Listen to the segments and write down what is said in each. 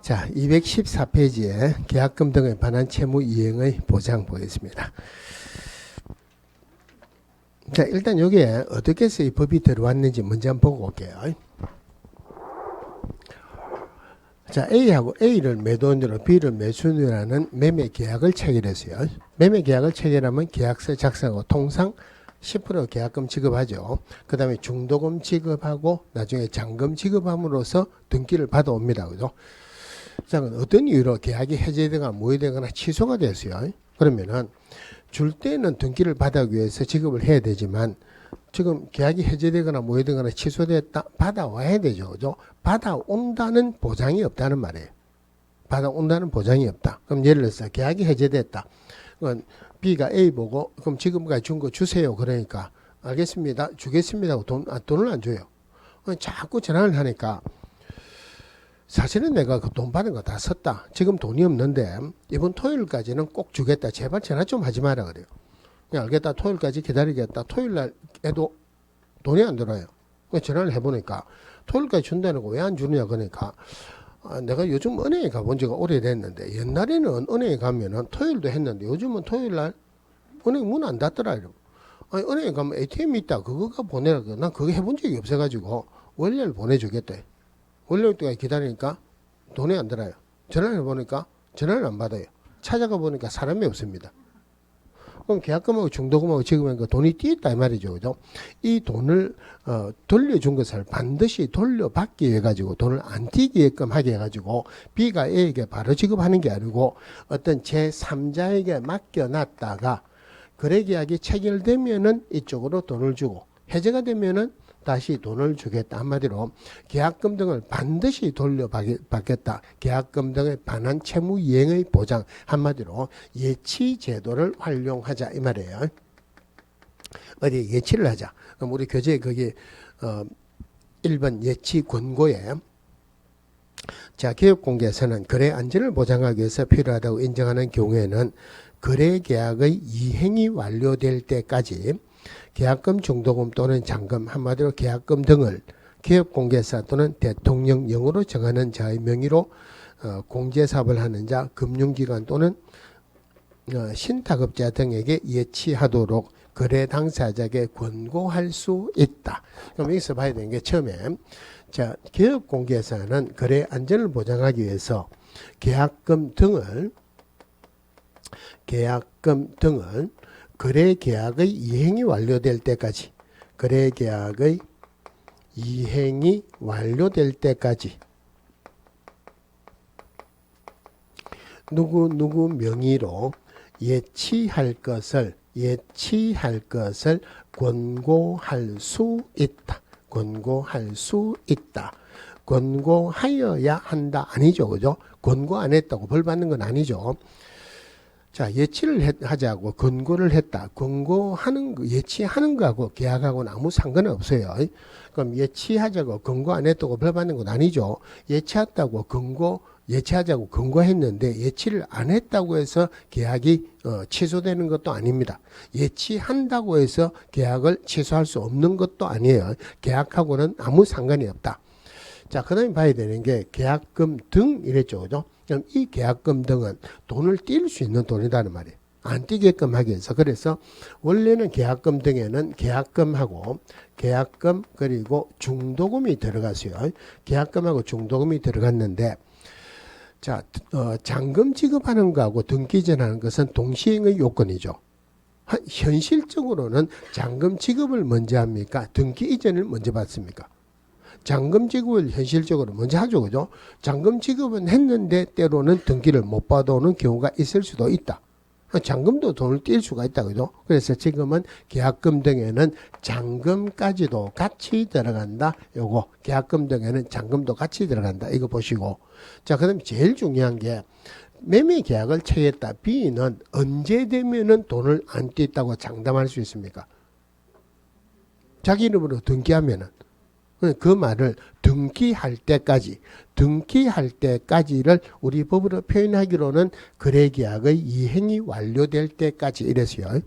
자, 214페이지에 계약금 등에 관한 채무 이행의 보장 보겠습니다. 자, 일단 여기에 어떻게 해서 이 법이 들어왔는지 먼저 한번 보고 올게요. 자, A를 매도인으로 B를 매수인이라는 매매 계약을 체결했어요. 매매 계약을 체결하면 계약서 작성하고 통상 10% 계약금 지급하죠. 그 다음에 중도금 지급하고 나중에 잔금 지급함으로써 등기를 받아옵니다. 그죠? 자, 어떤 이유로 계약이 해제되거나 무효되거나 취소가 됐어요. 그러면은 줄 때는 등기를 받아오기 위해서 지급을 해야 되지만 지금 계약이 해제되거나 무효되거나 취소됐다 받아와야 되죠. 그죠? 받아온다는 보장이 없다는 말이에요. 받아온다는 보장이 없다. 그럼 예를 들어서 계약이 해제됐다. 그건 B가 A 보고 그럼 지금까지 준 거 주세요. 그러니까 알겠습니다. 주겠습니다 하고 돈을 안 줘요. 자꾸 전화를 하니까 사실은 내가 그 돈 받은 거 다 썼다. 지금 돈이 없는데 이번 토요일까지는 꼭 주겠다. 제발 전화 좀 하지 마라 그래요. 그냥 알겠다. 토요일까지 기다리겠다. 토요일날 해도 돈이 안 들어요. 전화를 해보니까 토요일까지 준다는 거 왜 안 주느냐 그러니까 내가 요즘 은행에 가본 지가 오래됐는데 옛날에는 은행에 가면은 토요일도 했는데 요즘은 토요일날 은행 문 안 닫더라. 아니 은행에 가면 ATM 있다. 그거가 보내라고. 난 그거 해본 적이 없어가지고 월요일 보내주겠대. 월요일까지 기다리니까 돈이 안 들어요. 전화를 해보니까 전화를 안 받아요. 찾아가 보니까 사람이 없습니다. 그럼 계약금하고 중도금하고 지급하니까 돈이 띄었다 이 말이죠. 그죠? 이 돈을 돌려준 것을 반드시 돌려받기 위해 가지고 돈을 안 띄게끔 하게 해가지고 B가 A에게 바로 지급하는 게 아니고 어떤 제3자에게 맡겨놨다가 거래계약이 체결되면은 이쪽으로 돈을 주고 해제가 되면은 다시 돈을 주겠다. 한마디로 계약금 등을 반드시 돌려받겠다. 계약금 등에 관한 채무 이행의 보장. 한마디로 예치 제도를 활용하자 이 말이에요. 어디 예치를 하자. 그럼 우리 교재에 거기 1번 예치 권고에 자, 개업공개에서는 거래 안전을 보장하기 위해서 필요하다고 인정하는 경우에는 거래 계약의 이행이 완료될 때까지 계약금, 중도금 또는 잔금, 한마디로 계약금 등을 개업공개사 또는 대통령령으로 정하는 자의 명의로 공제사업을 하는 자, 금융기관 또는 신탁업자 등에게 예치하도록 거래 당사자에게 권고할 수 있다. 그럼 여기서 봐야 되는 게 처음에 자, 개업공개사는 거래 안전을 보장하기 위해서 계약금 등을 거래 계약의 이행이 완료될 때까지 거래 계약의 이행이 완료될 때까지 누구 명의로 예치할 것을 권고할 수 있다. 권고할 수 있다. 권고하여야 한다. 아니죠. 그죠? 권고 안 했다고 벌 받는 건 아니죠. 자, 예치를 하자고 권고를 했다. 권고하는 거, 예치하는 거하고 계약하고는 아무 상관은 없어요. 그럼 예치하자고 권고 안 했다고 벌 받는 건 아니죠. 예치했다고 예치하자고 권고했는데 예치를 안 했다고 해서 계약이 취소되는 것도 아닙니다. 예치한다고 해서 계약을 취소할 수 없는 것도 아니에요. 계약하고는 아무 상관이 없다. 자, 그 다음에 봐야 되는 게 계약금 등 이랬죠. 그죠? 그럼 이 계약금 등은 돈을 띨 수 있는 돈이라는 말이에요. 안 띄게끔 하기 위해서. 그래서 원래는 계약금 등에는 계약금하고 계약금 그리고 중도금이 들어갔어요. 계약금하고 중도금이 들어갔는데 자, 잔금 지급하는 거하고 등기 이전하는 것은 동시행의 요건이죠. 현실적으로는 잔금 지급을 먼저 합니까? 등기 이전을 먼저 받습니까? 잔금 지급을 현실적으로 먼저 하죠. 그죠? 잔금 지급은 했는데 때로는 등기를 못 받아오는 경우가 있을 수도 있다. 잔금도 돈을 띨 수가 있다. 그죠? 그래서 지금은 계약금 등에는 잔금까지도 같이 들어간다. 요거 계약금 등에는 잔금도 같이 들어간다. 이거 보시고. 자, 그다음에 제일 중요한 게 매매 계약을 체결했다. B는 언제 되면은 돈을 안 띄었다고 장담할 수 있습니까? 자기 이름으로 등기하면은 그 말을 등기할 때까지를 우리 법으로 표현하기로는 거래계약의 이행이 완료될 때까지 이랬어요.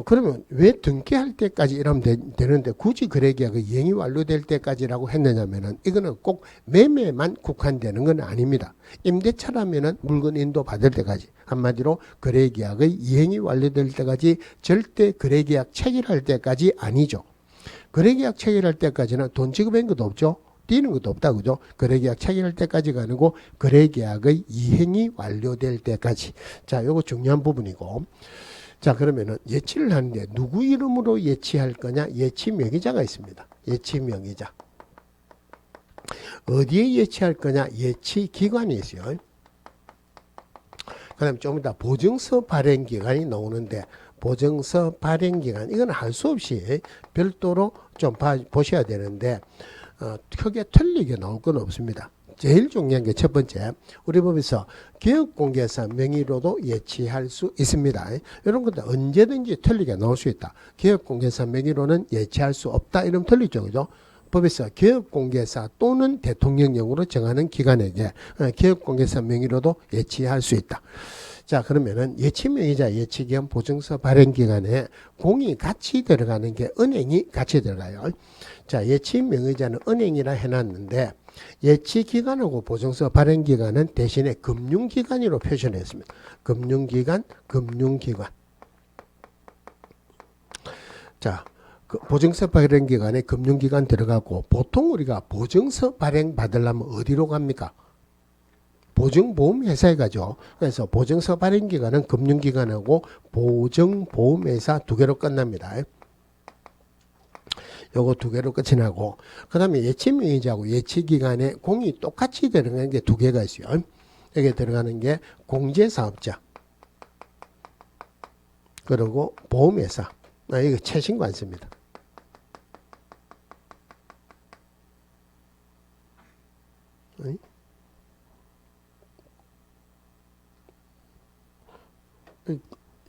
그러면 왜 등기할 때까지 이러면 되는데 굳이 거래계약의 이행이 완료될 때까지라고 했느냐면은 이거는 꼭 매매만 국한되는 건 아닙니다. 임대차라면은 물건 인도 받을 때까지, 한마디로 거래계약의 이행이 완료될 때까지, 절대 거래계약 체결할 때까지 아니죠. 거래계약 체결할 때까지는 돈 지급한 것도 없죠. 뛰는 것도 없다, 그죠? 거래계약 체결할 때까지가 아니고 거래계약의 이행이 완료될 때까지. 자, 요거 중요한 부분이고. 자, 그러면은 예치를 하는데 누구 이름으로 예치할 거냐? 예치 명의자가 있습니다. 예치 명의자. 어디에 예치할 거냐? 예치 기관이 있어요. 그 다음에 좀 이따 보증서 발행 기간이 나오는데, 보증서 발행 기간, 이건 할 수 없이 별도로 좀 보셔야 되는데, 크게 틀리게 나올 건 없습니다. 제일 중요한 게 첫 번째, 우리 법에서 개업공개사 명의로도 예치할 수 있습니다. 이런 것도 언제든지 틀리게 나올 수 있다. 개업공개사 명의로는 예치할 수 없다. 이러면 틀리죠, 그죠? 법에서 개업공개사 또는 대통령령으로 정하는 기관에게 개업공개사 명의로도 예치할 수 있다. 자, 그러면은 예치명의자, 예치기한 보증서 발행기간에 공이 같이 들어가는 게 은행이 같이 들어가요. 자, 예치명의자는 은행이라 해놨는데, 예치기관하고 보증서 발행기관은 대신에 금융기관으로 표현했습니다. 금융기관, 금융기관. 자, 그 보증서 발행기관에 금융기관 들어가고, 보통 우리가 보증서 발행 받으려면 어디로 갑니까? 보증보험회사에 가죠. 그래서 보증서 발행기관은 금융기관하고 보증보험회사 두 개로 끝납니다. 요거 두 개로 끝이 나고, 그 다음에 예치명의자하고 예치기관에 공이 똑같이 들어가는 게 두 개가 있어요. 여기 들어가는 게 공제사업자, 그리고 보험회사. 이거 최신관습니다.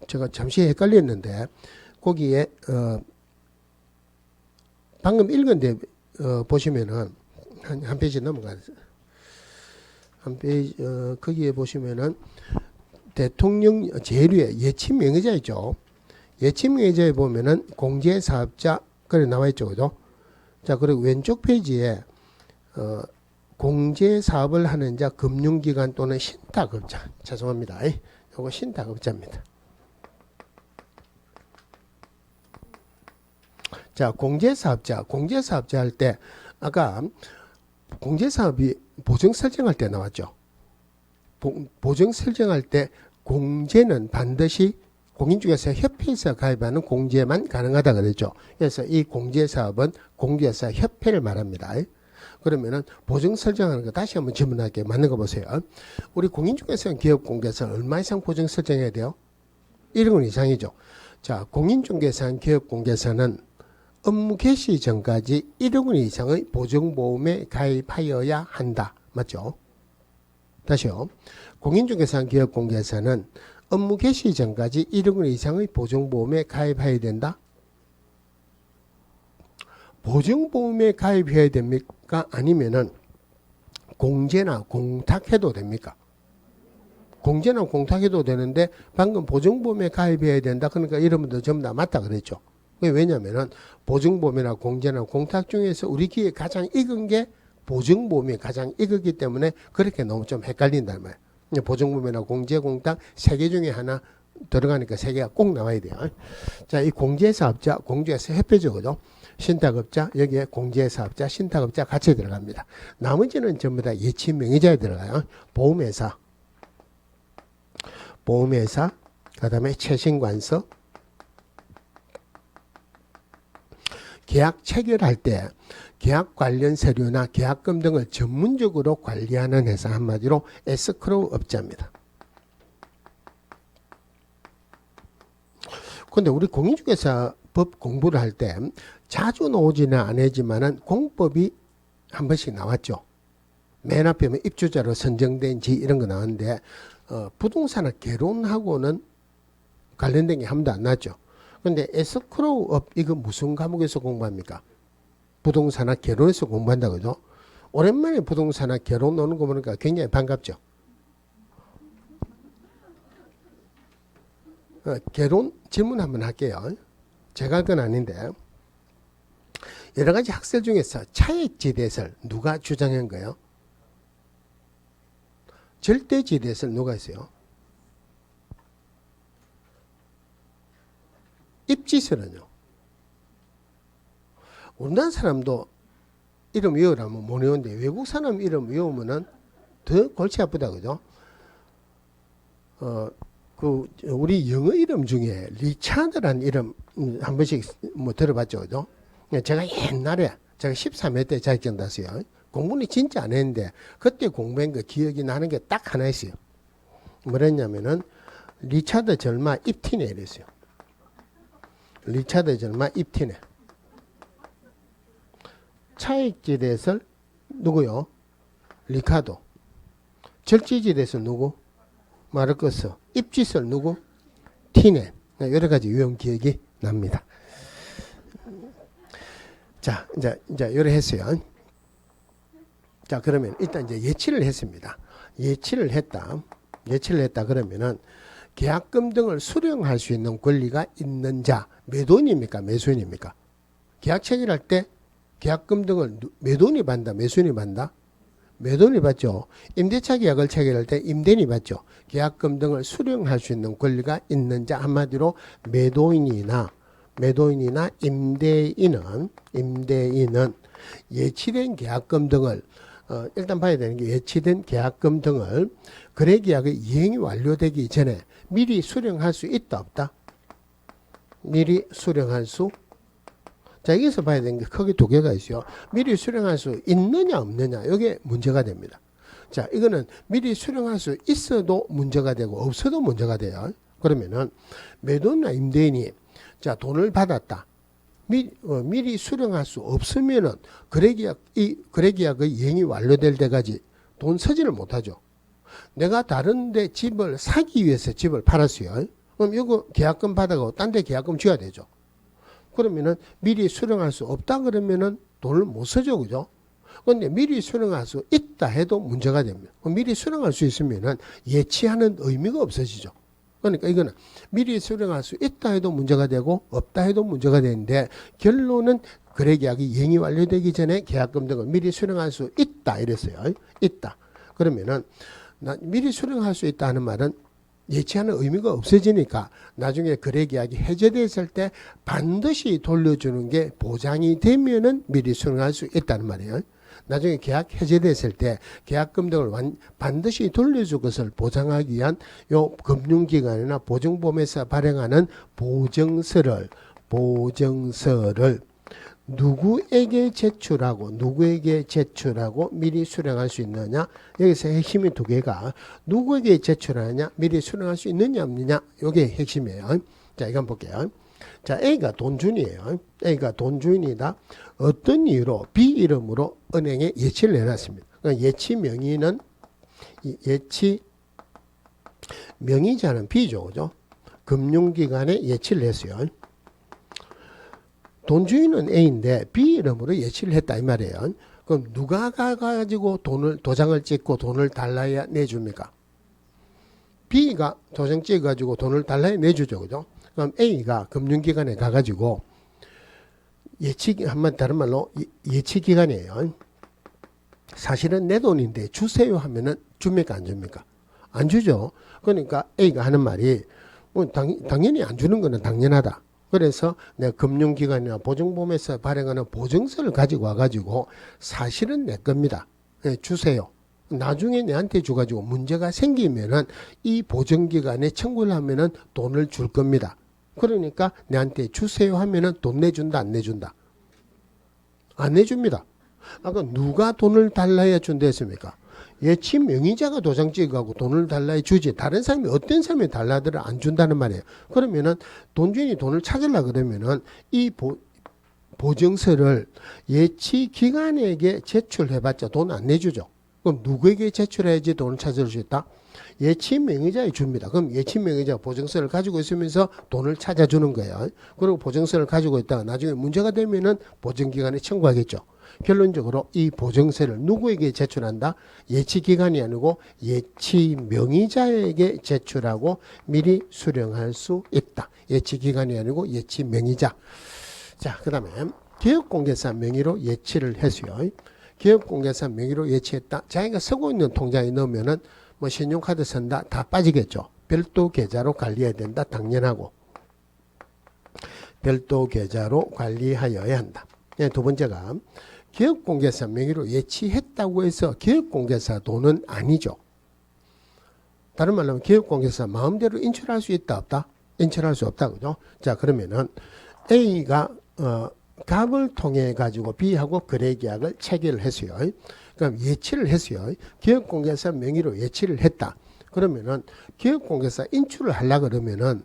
제가 잠시 헷갈렸는데, 거기에 방금 읽은데 보시면은 한 페이지 넘어가서 한 페이지 거기에 보시면은 대통령 제일위에 예치명의자 있죠. 예치명의자에 보면은 공제사업자 그래 나와 있죠, 그죠? 자, 그리고 왼쪽 페이지에 공제사업을 하는 자, 금융기관 또는 신탁업자. 죄송합니다. 요거 신탁업자입니다. 자, 공제사업자 할 때, 아까 공제사업이 보증 설정할 때 나왔죠. 보증 설정할 때 공제는 반드시 공인중개사 협회에서 가입하는 공제만 가능하다 그랬죠. 그래서 이 공제사업은 공개사 협회를 말합니다. 그러면은 보증 설정하는 거 다시 한번 질문할게요. 맞는 거 보세요. 우리 공인중개사 기업공개사는 얼마 이상 보증 설정해야 돼요? 1원 이상이죠. 자, 공인중개사 기업공개사는 업무 개시 전까지 1억 원 이상의 보증보험에 가입하여야 한다. 맞죠? 다시요. 공인중개사 기업공개사는 업무 개시 전까지 1억 원 이상의 보증보험에 가입해야 된다. 보증보험에 가입해야 됩니까? 아니면은 공제나 공탁해도 됩니까? 공제나 공탁해도 되는데 방금 보증보험에 가입해야 된다. 그러니까 여러분들 전부 다 맞다 그랬죠. 왜냐면은 보증보험이나 공제나 공탁 중에서 우리 귀에 가장 익은 게 보증보험이 가장 익었기 때문에 그렇게 너무 좀 헷갈린단 말이에요. 보증보험이나 공제, 공탁 세 개 중에 하나 들어가니까 세 개가 꼭 나와야 돼요. 자, 이 공제사업자, 공제사 협회죠, 그죠? 신탁업자, 여기에 공제사업자, 신탁업자 같이 들어갑니다. 나머지는 전부 다 예치명의자에 들어가요. 보험회사, 그 다음에 최신관서, 계약 체결할 때 계약 관련 서류나 계약금 등을 전문적으로 관리하는 회사, 한마디로 에스크로우 업자입니다. 근데 우리 공인중개사 법 공부를 할 때 자주 나오지는 않지만은 공법이 한 번씩 나왔죠. 맨 앞에 보면 입주자로 선정된 지 이런 거 나왔는데 부동산을 개론하고는 관련된 게 한 번도 안 나왔죠. 근데 에스크로우업 이거 무슨 과목에서 공부합니까? 부동산학 개론에서 공부한다 그죠? 오랜만에 부동산학 개론 노는 거 보니까 굉장히 반갑죠. 개론 질문 한번 할게요. 제가 할 건 아닌데 여러 가지 학설 중에서 차액지대설 누가 주장한 거예요? 절대지대설 누가 했어요? 입지설은요. 우리나라 사람도 이름 외우라면 못 외우는데 외국 사람 이름 외우면은 더 골치 아프다 그죠? 우리 영어 이름 중에 리차드라는 이름 한 번씩 뭐 들어봤죠 그죠? 제가 옛날에 제가 13회 때 자격증 땄어요. 공부는 진짜 안 했는데 그때 공부한 거 기억이 나는 게 딱 하나 있어요. 뭐랬냐면은 리차드 절마 입티네 이랬어요. 리차드 절마 입티네. 차액지대설 누구요? 리카도. 절지지대설 누구? 마르커스. 입지설 누구? 티네. 여러 가지 유형 기억이 납니다. 자, 이제 요래 했어요. 자, 그러면 일단 이제 예치를 했습니다. 예치를 했다 그러면은 계약금 등을 수령할 수 있는 권리가 있는 자, 매도인입니까? 매수인입니까? 계약 체결할 때 계약금 등을 매도인이 받는다, 매수인이 받는다? 매도인이 받죠. 임대차 계약을 체결할 때 임대인이 받죠. 계약금 등을 수령할 수 있는 권리가 있는 자, 한마디로 매도인이나 임대인은 예치된 계약금 등을 일단 봐야 되는 게 예치된 계약금 등을 거래계약의 이행이 완료되기 전에 미리 수령할 수 있다 없다? 미리 수령할 수. 자, 여기서 봐야 되는 게 크게 두 개가 있어요. 미리 수령할 수 있느냐 없느냐 이게 문제가 됩니다. 자, 이거는 미리 수령할 수 있어도 문제가 되고 없어도 문제가 돼요. 그러면은 매도나 임대인이 자, 돈을 받았다. 미리 수령할 수 없으면은 거래계약의 이행이 완료될 때까지 돈 서지를 못하죠. 내가 다른데 집을 사기 위해서 집을 팔았어요. 그럼 이거 계약금 받아가고 딴 데 계약금 줘야 되죠. 그러면은 미리 수령할 수 없다 그러면은 돈을 못 쓰죠, 그죠? 그런데 미리 수령할 수 있다 해도 문제가 됩니다. 미리 수령할 수 있으면은 예치하는 의미가 없어지죠. 그러니까 이거는 미리 수령할 수 있다 해도 문제가 되고 없다 해도 문제가 되는데 결론은 거래계약이 이행이 완료되기 전에 계약금 등을 미리 수령할 수 있다 이랬어요. 있다. 그러면은 미리 수령할 수 있다 하는 말은 예치하는 의미가 없어지니까 나중에 거래계약이 해제됐을 때 반드시 돌려주는 게 보장이 되면은 미리 수령할 수 있다는 말이에요. 나중에 계약 해제됐을 때 계약금 등을 반드시 돌려줄 것을 보장하기 위한 요 금융기관이나 보증보험에서 발행하는 보증서를 누구에게 제출하고 미리 수령할 수 있느냐. 여기서 핵심이 두 개가 누구에게 제출하느냐 미리 수령할 수 있느냐 없느냐 이게 핵심이에요. 자, 이건 볼게요. 자, A가 돈주인이에요. A가 돈주인이다. 어떤 이유로 B 이름으로 은행에 예치를 내놨습니다. 그러니까 예치 명의는 예치 명의자는 B죠, 그죠? 금융기관에 예치를 했어요. 돈주인은 A인데 B 이름으로 예치를 했다 이 말이에요. 그럼 누가 가가지고 도장을 찍고 돈을 달라야 내줍니까? B가 도장 찍어가지고 돈을 달라야 내주죠, 그죠? 그럼 A가 금융기관에 가가지고 한번 다른 말로 예치기관이에요. 사실은 내 돈인데 주세요 하면은 줍니까 안 줍니까? 안 주죠. 그러니까 A가 하는 말이 당연히 안 주는 거는 당연하다. 그래서 내가 금융기관이나 보증보험에서 발행하는 보증서를 가지고 와가지고 사실은 내 겁니다. 주세요. 나중에 내한테 줘가지고 문제가 생기면은 이 보증기관에 청구를 하면은 돈을 줄 겁니다. 그러니까 내한테 주세요 하면은 돈 내준다 안 내준다? 안 내줍니다. 아까 누가 돈을 달라야 준다 했습니까? 예치 명의자가 도장 찍어가고 돈을 달라야 주지 다른 사람이 어떤 사람이 달라들을 안 준다는 말이에요. 그러면은 돈주인이 돈을 찾으려고 그러면은 이 보증서를 예치 기관에게 제출해봤자 돈 안 내주죠. 그럼 누구에게 제출해야지 돈을 찾을 수 있다? 예치 명의자에 줍니다. 그럼 예치 명의자가 보증서를 가지고 있으면서 돈을 찾아주는 거예요. 그리고 보증서를 가지고 있다가 나중에 문제가 되면은 보증기관에 청구하겠죠. 결론적으로 이 보증서를 누구에게 제출한다? 예치기관이 아니고 예치명의자에게 제출하고 미리 수령할 수 있다. 예치기관이 아니고 예치명의자. 자, 그 다음에 기업공개사 명의로 예치를 했어요. 기업공개사 명의로 예치했다. 자기가 쓰고 있는 통장에 넣으면은 뭐 신용카드 쓴다 다 빠지겠죠. 별도 계좌로 관리해야 된다. 당연하고. 별도 계좌로 관리하여야 한다. 두 번째가 기업공개사 명의로 예치했다고 해서 기업공개사 돈은 아니죠. 다른 말로 하면 기업공개사 마음대로 인출할 수 있다 없다? 인출할 수 없다. 그죠? 자, 그러면은 A가 갑을 통해 가지고 B하고 거래계약을 체결을 했어요. 그럼 예치를 했어요. 기업공개사 명의로 예치를 했다. 그러면은 기업공개사 인출을 하려고 그러면은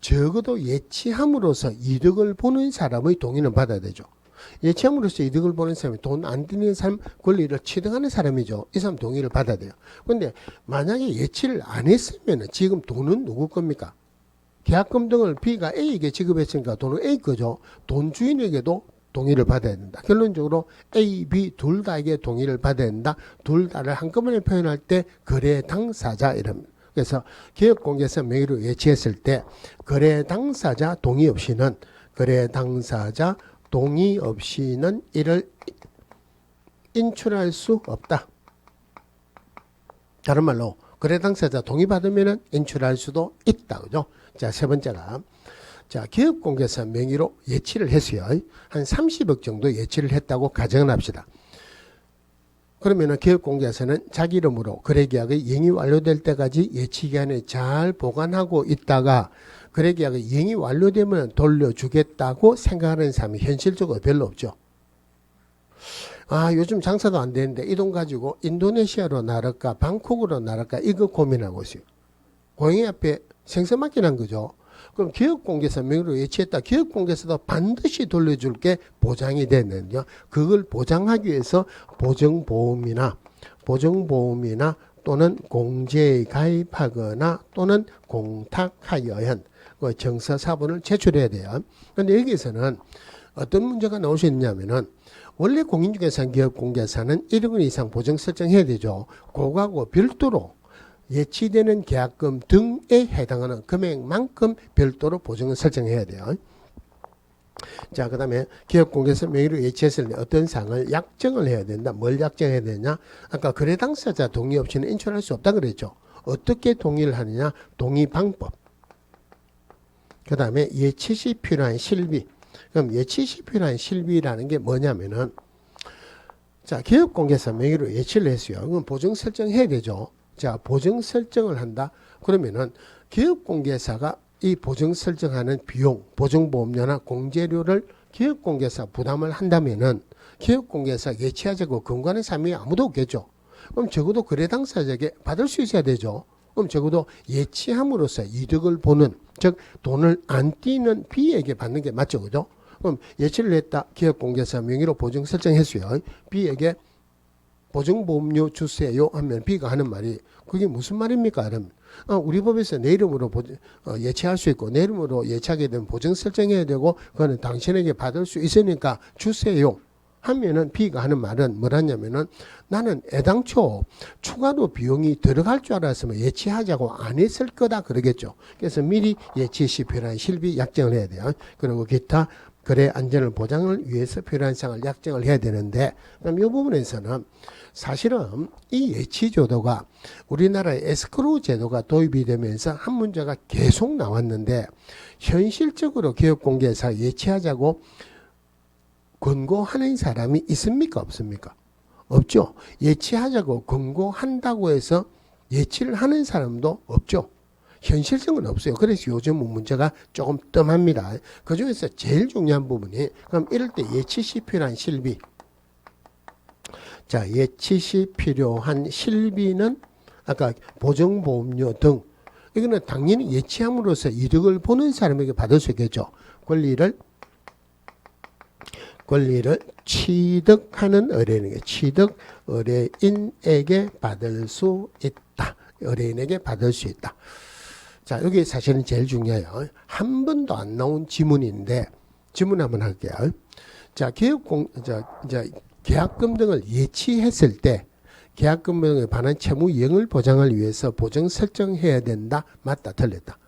적어도 예치함으로써 이득을 보는 사람의 동의는 받아야 되죠. 예치함으로써 이득을 보는 사람이 돈 안 드는 사람 권리를 취득하는 사람이죠. 이 사람 동의를 받아야 돼요. 그런데 만약에 예치를 안 했으면 지금 돈은 누구 겁니까? 계약금 등을 B가 A에게 지급했으니까 돈은 A 거죠. 돈 주인에게도 동의를 받아야 된다. 결론적으로 A, B 둘 다에게 동의를 받아야 된다. 둘 다를 한꺼번에 표현할 때 거래 당사자 이랍니다. 그래서 기업공개사 명의로 예치했을 때 거래 당사자 동의 없이는 이를 인출할 수 없다. 다른 말로 거래 당사자 동의 받으면 인출할 수도 있다. 그죠? 자, 세 번째가 자, 기업공개사 명의로 예치를 했어요. 한 30억 정도 예치를 했다고 가정을 합시다. 그러면은 기업공개사는 자기 이름으로 거래계약의 이행이 완료될 때까지 예치기간에 잘 보관하고 있다가 거래계약의 이행이 완료되면 돌려주겠다고 생각하는 사람이 현실적으로 별로 없죠. 아, 요즘 장사도 안 되는데 이 돈 가지고 인도네시아로 나갈까 방콕으로 나갈까 이거 고민하고 있어요. 고양이 앞에 생선 맡기는 거죠. 그럼 기업공개사 명의로 예치했다. 기업공개사도 반드시 돌려줄게 보장이 되는요. 그걸 보장하기 위해서 보증보험이나 또는 공제에 가입하거나 또는 공탁하여야 한 정서사본을 제출해야 돼요. 그런데 여기에서는 어떤 문제가 나올 수 있냐면은 원래 공인중개사 기업공개사는 1억 원 이상 보증 설정해야 되죠. 그거하고 별도로 예치되는 계약금 등에 해당하는 금액만큼 별도로 보증을 설정해야 돼요. 자, 그 다음에 기업공개사 명의로 예치했을 때 어떤 사항을 약정을 해야 된다. 뭘 약정해야 되냐? 아까 거래 당사자 동의 없이는 인출할 수 없다 그랬죠. 어떻게 동의를 하느냐? 동의 방법. 그 다음에 예치 시 필요한 실비. 그럼 예치 시 필요한 실비라는 게 뭐냐면은 자, 기업공개사 명의로 예치를 했어요. 그럼 보증 설정해야 되죠. 자, 보증 설정을 한다. 그러면은 기업공개사가 이 보증 설정하는 비용, 보증보험료나 공제료를 기업공개사 부담을 한다면은 기업공개사 예치하자고 권고하는 사람이 아무도 없겠죠. 그럼 적어도 거래 당사자에게 받을 수 있어야 되죠. 그럼 적어도 예치함으로써 이득을 보는, 즉 돈을 안 띄는 B에게 받는 게 맞죠, 그죠? 그럼 예치를 했다. 기업공개사 명의로 보증 설정했어요. B에게 보증보험료 주세요 하면 B가 하는 말이 그게 무슨 말입니까? 그러면 우리 법에서 내 이름으로 예치할 수 있고 내 이름으로 예치하게 되면 보증 설정해야 되고 그거는 당신에게 받을 수 있으니까 주세요 하면은 B가 하는 말은 뭐라냐면은 나는 애당초 추가로 비용이 들어갈 줄 알았으면 예치하자고 안 했을 거다 그러겠죠. 그래서 미리 예치 시 필요한 실비 약정을 해야 돼요. 그리고 기타 거래 안전을 보장을 위해서 필요한 사항을 약정을 해야 되는데 그럼 이 부분에서는 사실은 이 예치제도가 우리나라의 에스크로우 제도가 도입이 되면서 한 문제가 계속 나왔는데 현실적으로 기업공개사 예치하자고 권고하는 사람이 있습니까? 없습니까? 없죠. 예치하자고 권고한다고 해서 예치를 하는 사람도 없죠. 현실성은 없어요. 그래서 요즘은 문제가 조금 뜸합니다. 그 중에서 제일 중요한 부분이 그럼 이럴 때 예치 시 필요한 실비. 자, 예치 시 필요한 실비는 아까 보증보험료 등 이거는 당연히 예치함으로써 이득을 보는 사람에게 받을 수 있겠죠. 권리를 취득하는 의뢰인에게 취득 의뢰인에게 받을 수 있다. 의뢰인에게 받을 수 있다. 자, 여기 사실은 제일 중요해요. 한 번도 안 나온 지문인데 지문 한번 할게요. 자, 계약금 등을 예치했을 때 계약금 등에 관한 채무 이행을 보장을 위해서 보증 설정해야 된다. 맞다. 틀렸다.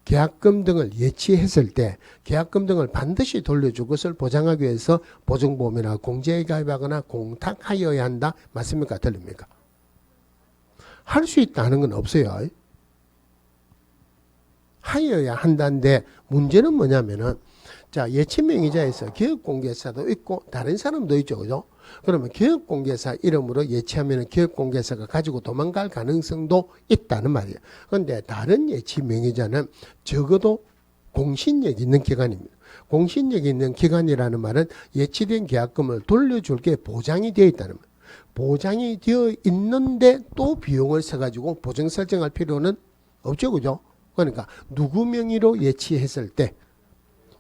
계약금 등을 예치했을 때 계약금 등을 반드시 돌려줄 것을 보장하기 위해서 보증보험이나 공제에 가입하거나 공탁하여야 한다. 맞습니까? 틀립니까? 할 수 있다는 건 없어요. 하여야 한다는데 문제는 뭐냐면은 자, 예치명의자에서 기업공개사도 있고 다른 사람도 있죠. 그죠? 그러면 기업공개사 이름으로 예치하면 기업공개사가 가지고 도망갈 가능성도 있다는 말이에요. 그런데 다른 예치명의자는 적어도 공신력 있는 기관입니다. 공신력 있는 기관이라는 말은 예치된 계약금을 돌려줄 게 보장이 되어 있다는 말이에요. 보장이 되어 있는데 또 비용을 써가지고 보증 설정할 필요는 없죠. 그죠? 그러니까 누구 명의로 예치했을 때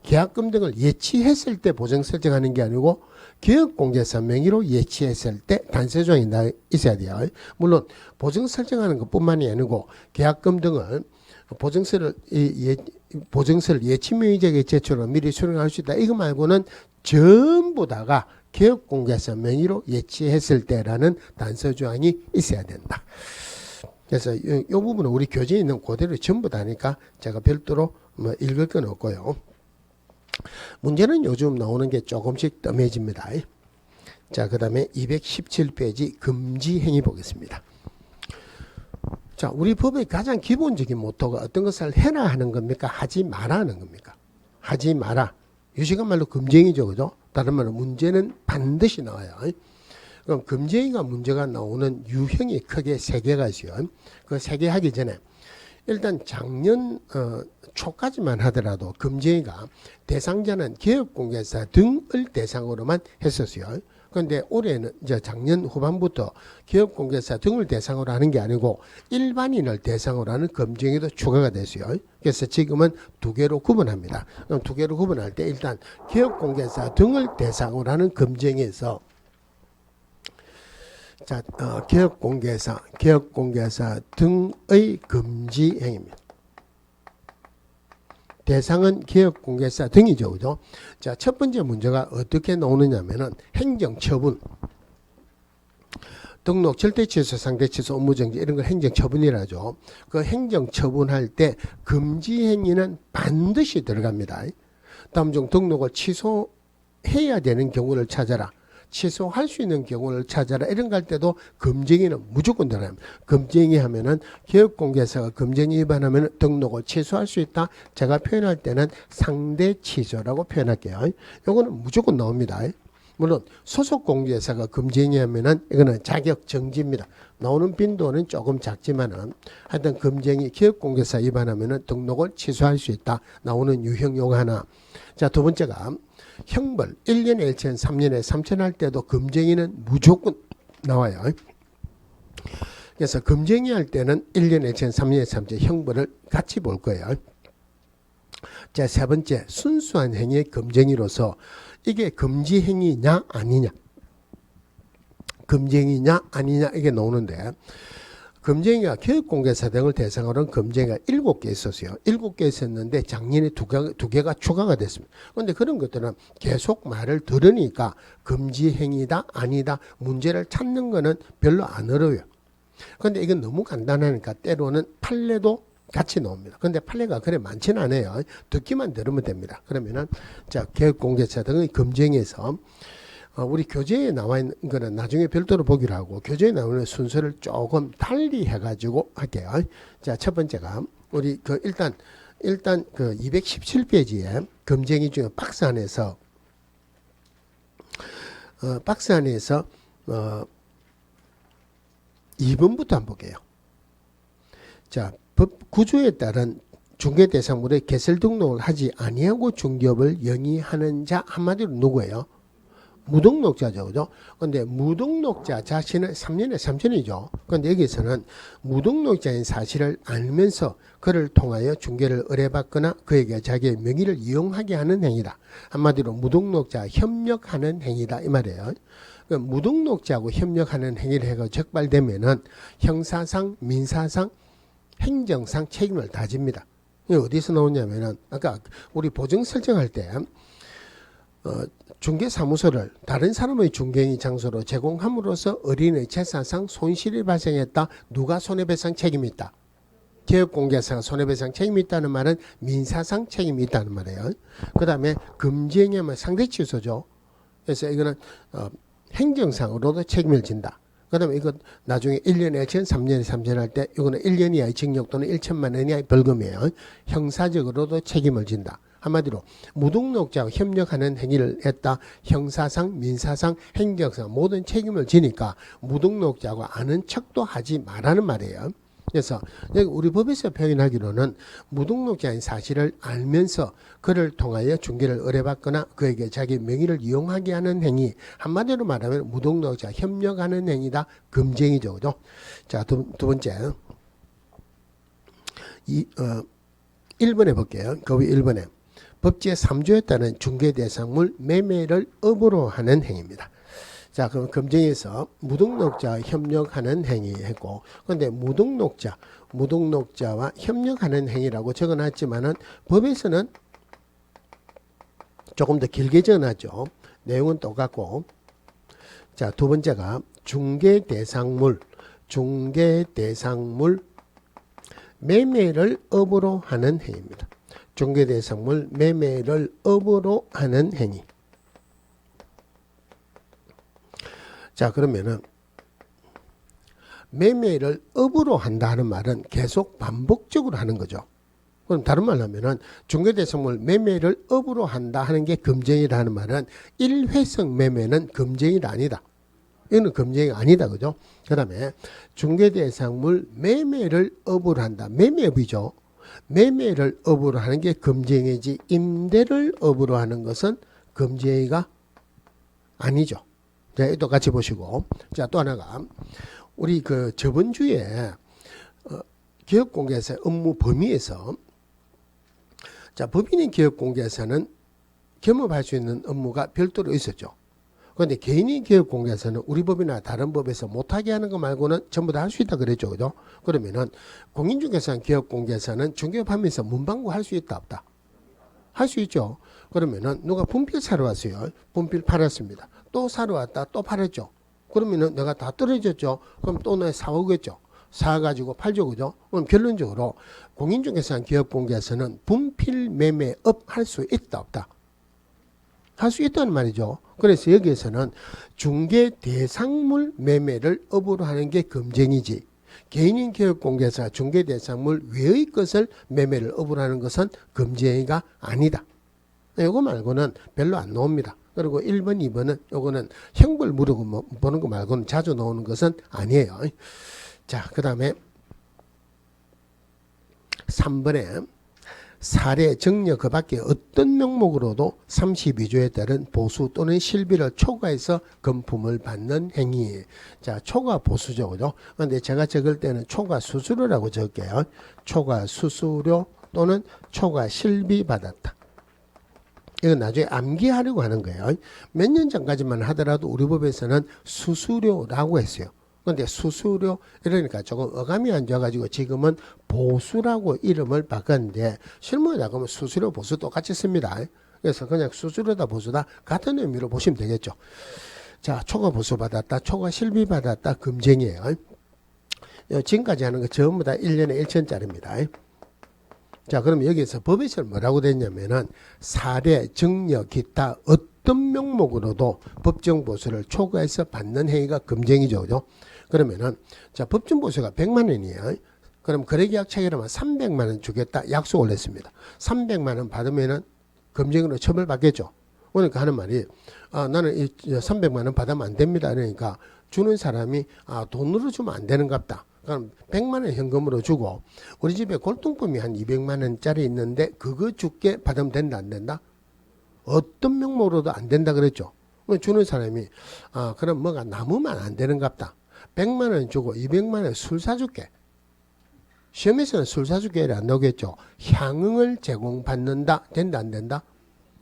계약금 등을 예치했을 때 보증 설정하는 게 아니고 기업공개사 명의로 예치했을 때 단서조항이 있어야 돼요. 물론 보증 설정하는 것뿐만이 아니고 계약금 등을 보증서를 예치명의자에게 제출로 미리 수령할 수 있다. 이거 말고는 전부 다가 기업공개사 명의로 예치했을 때라는 단서조항이 있어야 된다. 그래서 이 부분은 우리 교재에 있는 그대로 전부 다니까 제가 별도로 읽을 건 없고요. 문제는 요즘 나오는 게 조금씩 뜸해집니다. 자, 그 다음에 217페이지 금지행위 보겠습니다. 자, 우리 법의 가장 기본적인 모토가 어떤 것을 해라 하는 겁니까? 하지 마라 하는 겁니까? 하지 마라. 유식한 말로 금지행위죠. 그죠? 다른 말로 문제는 반드시 나와요. 그럼 금지행위가 문제가 나오는 유형이 크게 3개가 있어요. 그 3개 하기 전에 일단 작년 초까지만 하더라도 금지행위가 대상자는 기업공개사 등을 대상으로만 했었어요. 그런데 올해는 이제 작년 후반부터 기업공개사 등을 대상으로 하는 게 아니고 일반인을 대상으로 하는 금지행위도 추가가 됐어요. 그래서 지금은 2개로 구분합니다. 그럼 2개로 구분할 때 일단 기업공개사 등을 대상으로 하는 금지행위에서 자, 기업공개사 등의 금지행위입니다. 대상은 기업공개사 등이죠. 그죠? 자, 첫 번째 문제가 어떻게 나오느냐면은 행정처분. 등록, 절대취소, 상대취소, 업무정지 이런 걸 행정처분이라죠. 그 행정처분할 때 금지행위는 반드시 들어갑니다. 다음 중 등록을 취소해야 되는 경우를 찾아라. 취소할 수 있는 경우를 찾아라. 이런 거 할 때도 금지행위는 무조건 들어갑니다. 금지행위 하면은 기업공개사가 금지행위 위반하면 등록을 취소할 수 있다. 제가 표현할 때는 상대 취소라고 표현할게요. 이거는 무조건 나옵니다. 물론 소속 공개사가 금지행위 하면은 이거는 자격 정지입니다. 나오는 빈도는 조금 작지만은 하여튼 금지행위 기업공개사 위반하면은 등록을 취소할 수 있다. 나오는 유형 요거 하나. 자, 두 번째가 형벌 1년에 1천 3년에 3천 할 때도 금지행위는 무조건 나와요. 그래서 금지행위 할 때는 1년에 1천 3년에 3천 형벌을 같이 볼 거예요. 자, 세 번째 순수한 행위의 금지행위로서 이게 금지행위냐 아니냐 금지행위냐 아니냐 이게 나오는데 금지행위가 기업공개사 등을 대상으로 한 금지행위가 7개 있었어요. 7개 있었는데 작년에 2개가 추가가 됐습니다. 그런데 그런 것들은 계속 말을 들으니까 금지행위다 아니다 문제를 찾는 거는 별로 안 어려워요. 그런데 이건 너무 간단하니까 때로는 판례도 같이 나옵니다. 그런데 판례가 그래 많지는 않아요. 듣기만 들으면 됩니다. 그러면은 자, 기업공개사 등의 금지행위에서 우리 교재에 나와 있는 거는 나중에 별도로 보기로 하고 교재에 나오는 순서를 조금 달리 해가지고 할게요. 자, 첫 번째가 우리 그 일단 그 217페이지에 금지행위 중에 박스 안에서 2번부터 한번 볼게요. 자, 법 구조에 따른 중개대상물의 개설 등록을 하지 아니하고 중개업을 영위하는 자 한마디로 누구예요? 무등록자죠. 그죠? 근데 무등록자 자신은 3년에 3천이죠. 근데 여기서는 무등록자인 사실을 알면서 그를 통하여 중개를 의뢰받거나 그에게 자기의 명의를 이용하게 하는 행위다. 한마디로 무등록자 협력하는 행위다. 이 말이에요. 무등록자하고 협력하는 행위를 해가 적발되면은 형사상, 민사상, 행정상 책임을 다집니다. 이게 어디서 나오냐면은 아까 우리 보증 설정할 때 중개사무소를 다른 사람의 중개인 장소로 제공함으로써 어린의 재산상 손실이 발생했다. 누가 손해배상 책임이 있다? 개업공개사가 손해배상 책임이 있다는 말은 민사상 책임이 있다는 말이에요. 그 다음에 금지행위하면 상대취소죠. 그래서 이거는 행정상으로도 책임을 진다. 그 다음에 이거 나중에 1년에 1천, 3년에 3천 할 때 이거는 1년 이하의 징역 또는 1천만 원 이하의 벌금이에요. 형사적으로도 책임을 진다. 한마디로 무등록자와 협력하는 행위를 했다. 형사상, 민사상, 행정상 모든 책임을 지니까 무등록자와 아는 척도 하지 말라는 말이에요. 그래서 여기 우리 법에서 표현하기로는 무등록자인 사실을 알면서 그를 통하여 중개를 의뢰받거나 그에게 자기 명의를 이용하게 하는 행위, 한마디로 말하면 무등록자 협력하는 행위다. 금지행위죠. 그죠? 자, 두 번째 1번에 볼게요. 그 위 1번에 법제 3조에 따른 중개대상물 매매를 업으로 하는 행위입니다. 자, 그럼 금정에서 무등록자와 협력하는 행위 했고, 그런데 무등록자와 협력하는 행위라고 적어놨지만은 법에서는 조금 더 길게 적어놨죠. 내용은 똑같고. 자, 두 번째가 중개대상물 매매를 업으로 하는 행위입니다. 중개대상물 매매를 업으로 하는 행위. 자, 그러면은 매매를 업으로 한다는 말은 계속 반복적으로 하는 거죠. 그럼 다른 말로 하면은 중개대상물 매매를 업으로 한다 하는 게 금쟁이라는 말은 일회성 매매는 금쟁이가 아니다. 이거는 금쟁이가 아니다. 그죠? 그 다음에 중개대상물 매매를 업으로 한다. 매매업이죠. 매매를 업으로 하는 게 금쟁이지 임대를 업으로 하는 것은 금쟁이가 아니죠. 자, 또 같이 보시고. 자, 또 하나가 우리 그 저번 주에 기업공개사 업무 범위에서 자, 법인인 기업공개사는 겸업할 수 있는 업무가 별도로 있었죠. 그런데 개인인 기업공개사는 우리 법이나 다른 법에서 못하게 하는 거 말고는 전부 다 할 수 있다 그랬죠. 그죠? 그러면은 공인중개사는 기업공개사는 중개업하면서 문방구 할 수 있다 없다? 할 수 있죠. 그러면은 누가 분필 사러 왔어요. 분필 팔았습니다. 또 사러 왔다 또 팔았죠. 그러면은 내가 다 떨어졌죠. 그럼 또 내가 사오겠죠. 사가지고 팔죠. 그죠? 그럼 결론적으로 공인중개사는 기업공개사는 분필 매매업 할 수 있다 없다? 할 수 있다는 말이죠. 그래서 여기에서는 중개대상물 매매를 업으로 하는 게 금쟁이지, 개인인 기업공개사 중개대상물 외의 것을 매매를 업으로 하는 것은 금쟁이가 아니다. 이거 말고는 별로 안 나옵니다. 그리고 1번, 2번은 요거는 형벌 물어보는 거 말고는 자주 나오는 것은 아니에요. 자, 그 다음에 3번에 사례, 정려 그 밖에 어떤 명목으로도 32조에 따른 보수 또는 실비를 초과해서 금품을 받는 행위. 자, 초과 보수죠. 그죠? 근데 제가 적을 때는 초과 수수료라고 적을게요. 초과 수수료 또는 초과 실비 받았다. 이건 나중에 암기하려고 하는 거예요. 몇 년 전까지만 하더라도 우리 법에서는 수수료라고 했어요. 그런데 수수료 이러니까 조금 어감이 안 좋아가지고 지금은 보수라고 이름을 바꿨는데 실무에 나가면 수수료 보수 똑같이 씁니다. 그래서 그냥 수수료다 보수다 같은 의미로 보시면 되겠죠. 자, 초과 보수 받았다, 초과 실비 받았다, 금쟁이에요. 지금까지 하는 거 전부 다 1년에 1천짜리입니다. 자, 그럼 여기서 법에서 뭐라고 됐냐면은 사례, 정려, 기타 어떤 명목으로도 법정 보수를 초과해서 받는 행위가 금쟁이죠. 그죠? 그러면은 자, 법정 보수가 100만 원이에요. 그럼 거래계약 체결하면 300만 원 주겠다 약속을 했습니다. 300만 원 받으면은 금쟁이로 처벌받겠죠. 그러니까 하는 말이 나는 이 300만 원 받으면 안 됩니다. 그러니까 주는 사람이 돈으로 주면 안 되는갑다. 그럼 100만 원 현금으로 주고 우리 집에 골동품이 한 200만 원짜리 있는데 그거 줄게 받으면 된다 안 된다? 어떤 명목으로도 안 된다 그랬죠. 주는 사람이 그럼 뭐가 남으면 안 되는갑다. 100만 원 주고 200만 원 술 사줄게. 시험에서는 술 사줄게 안 나오겠죠. 향응을 제공받는다. 된다 안 된다?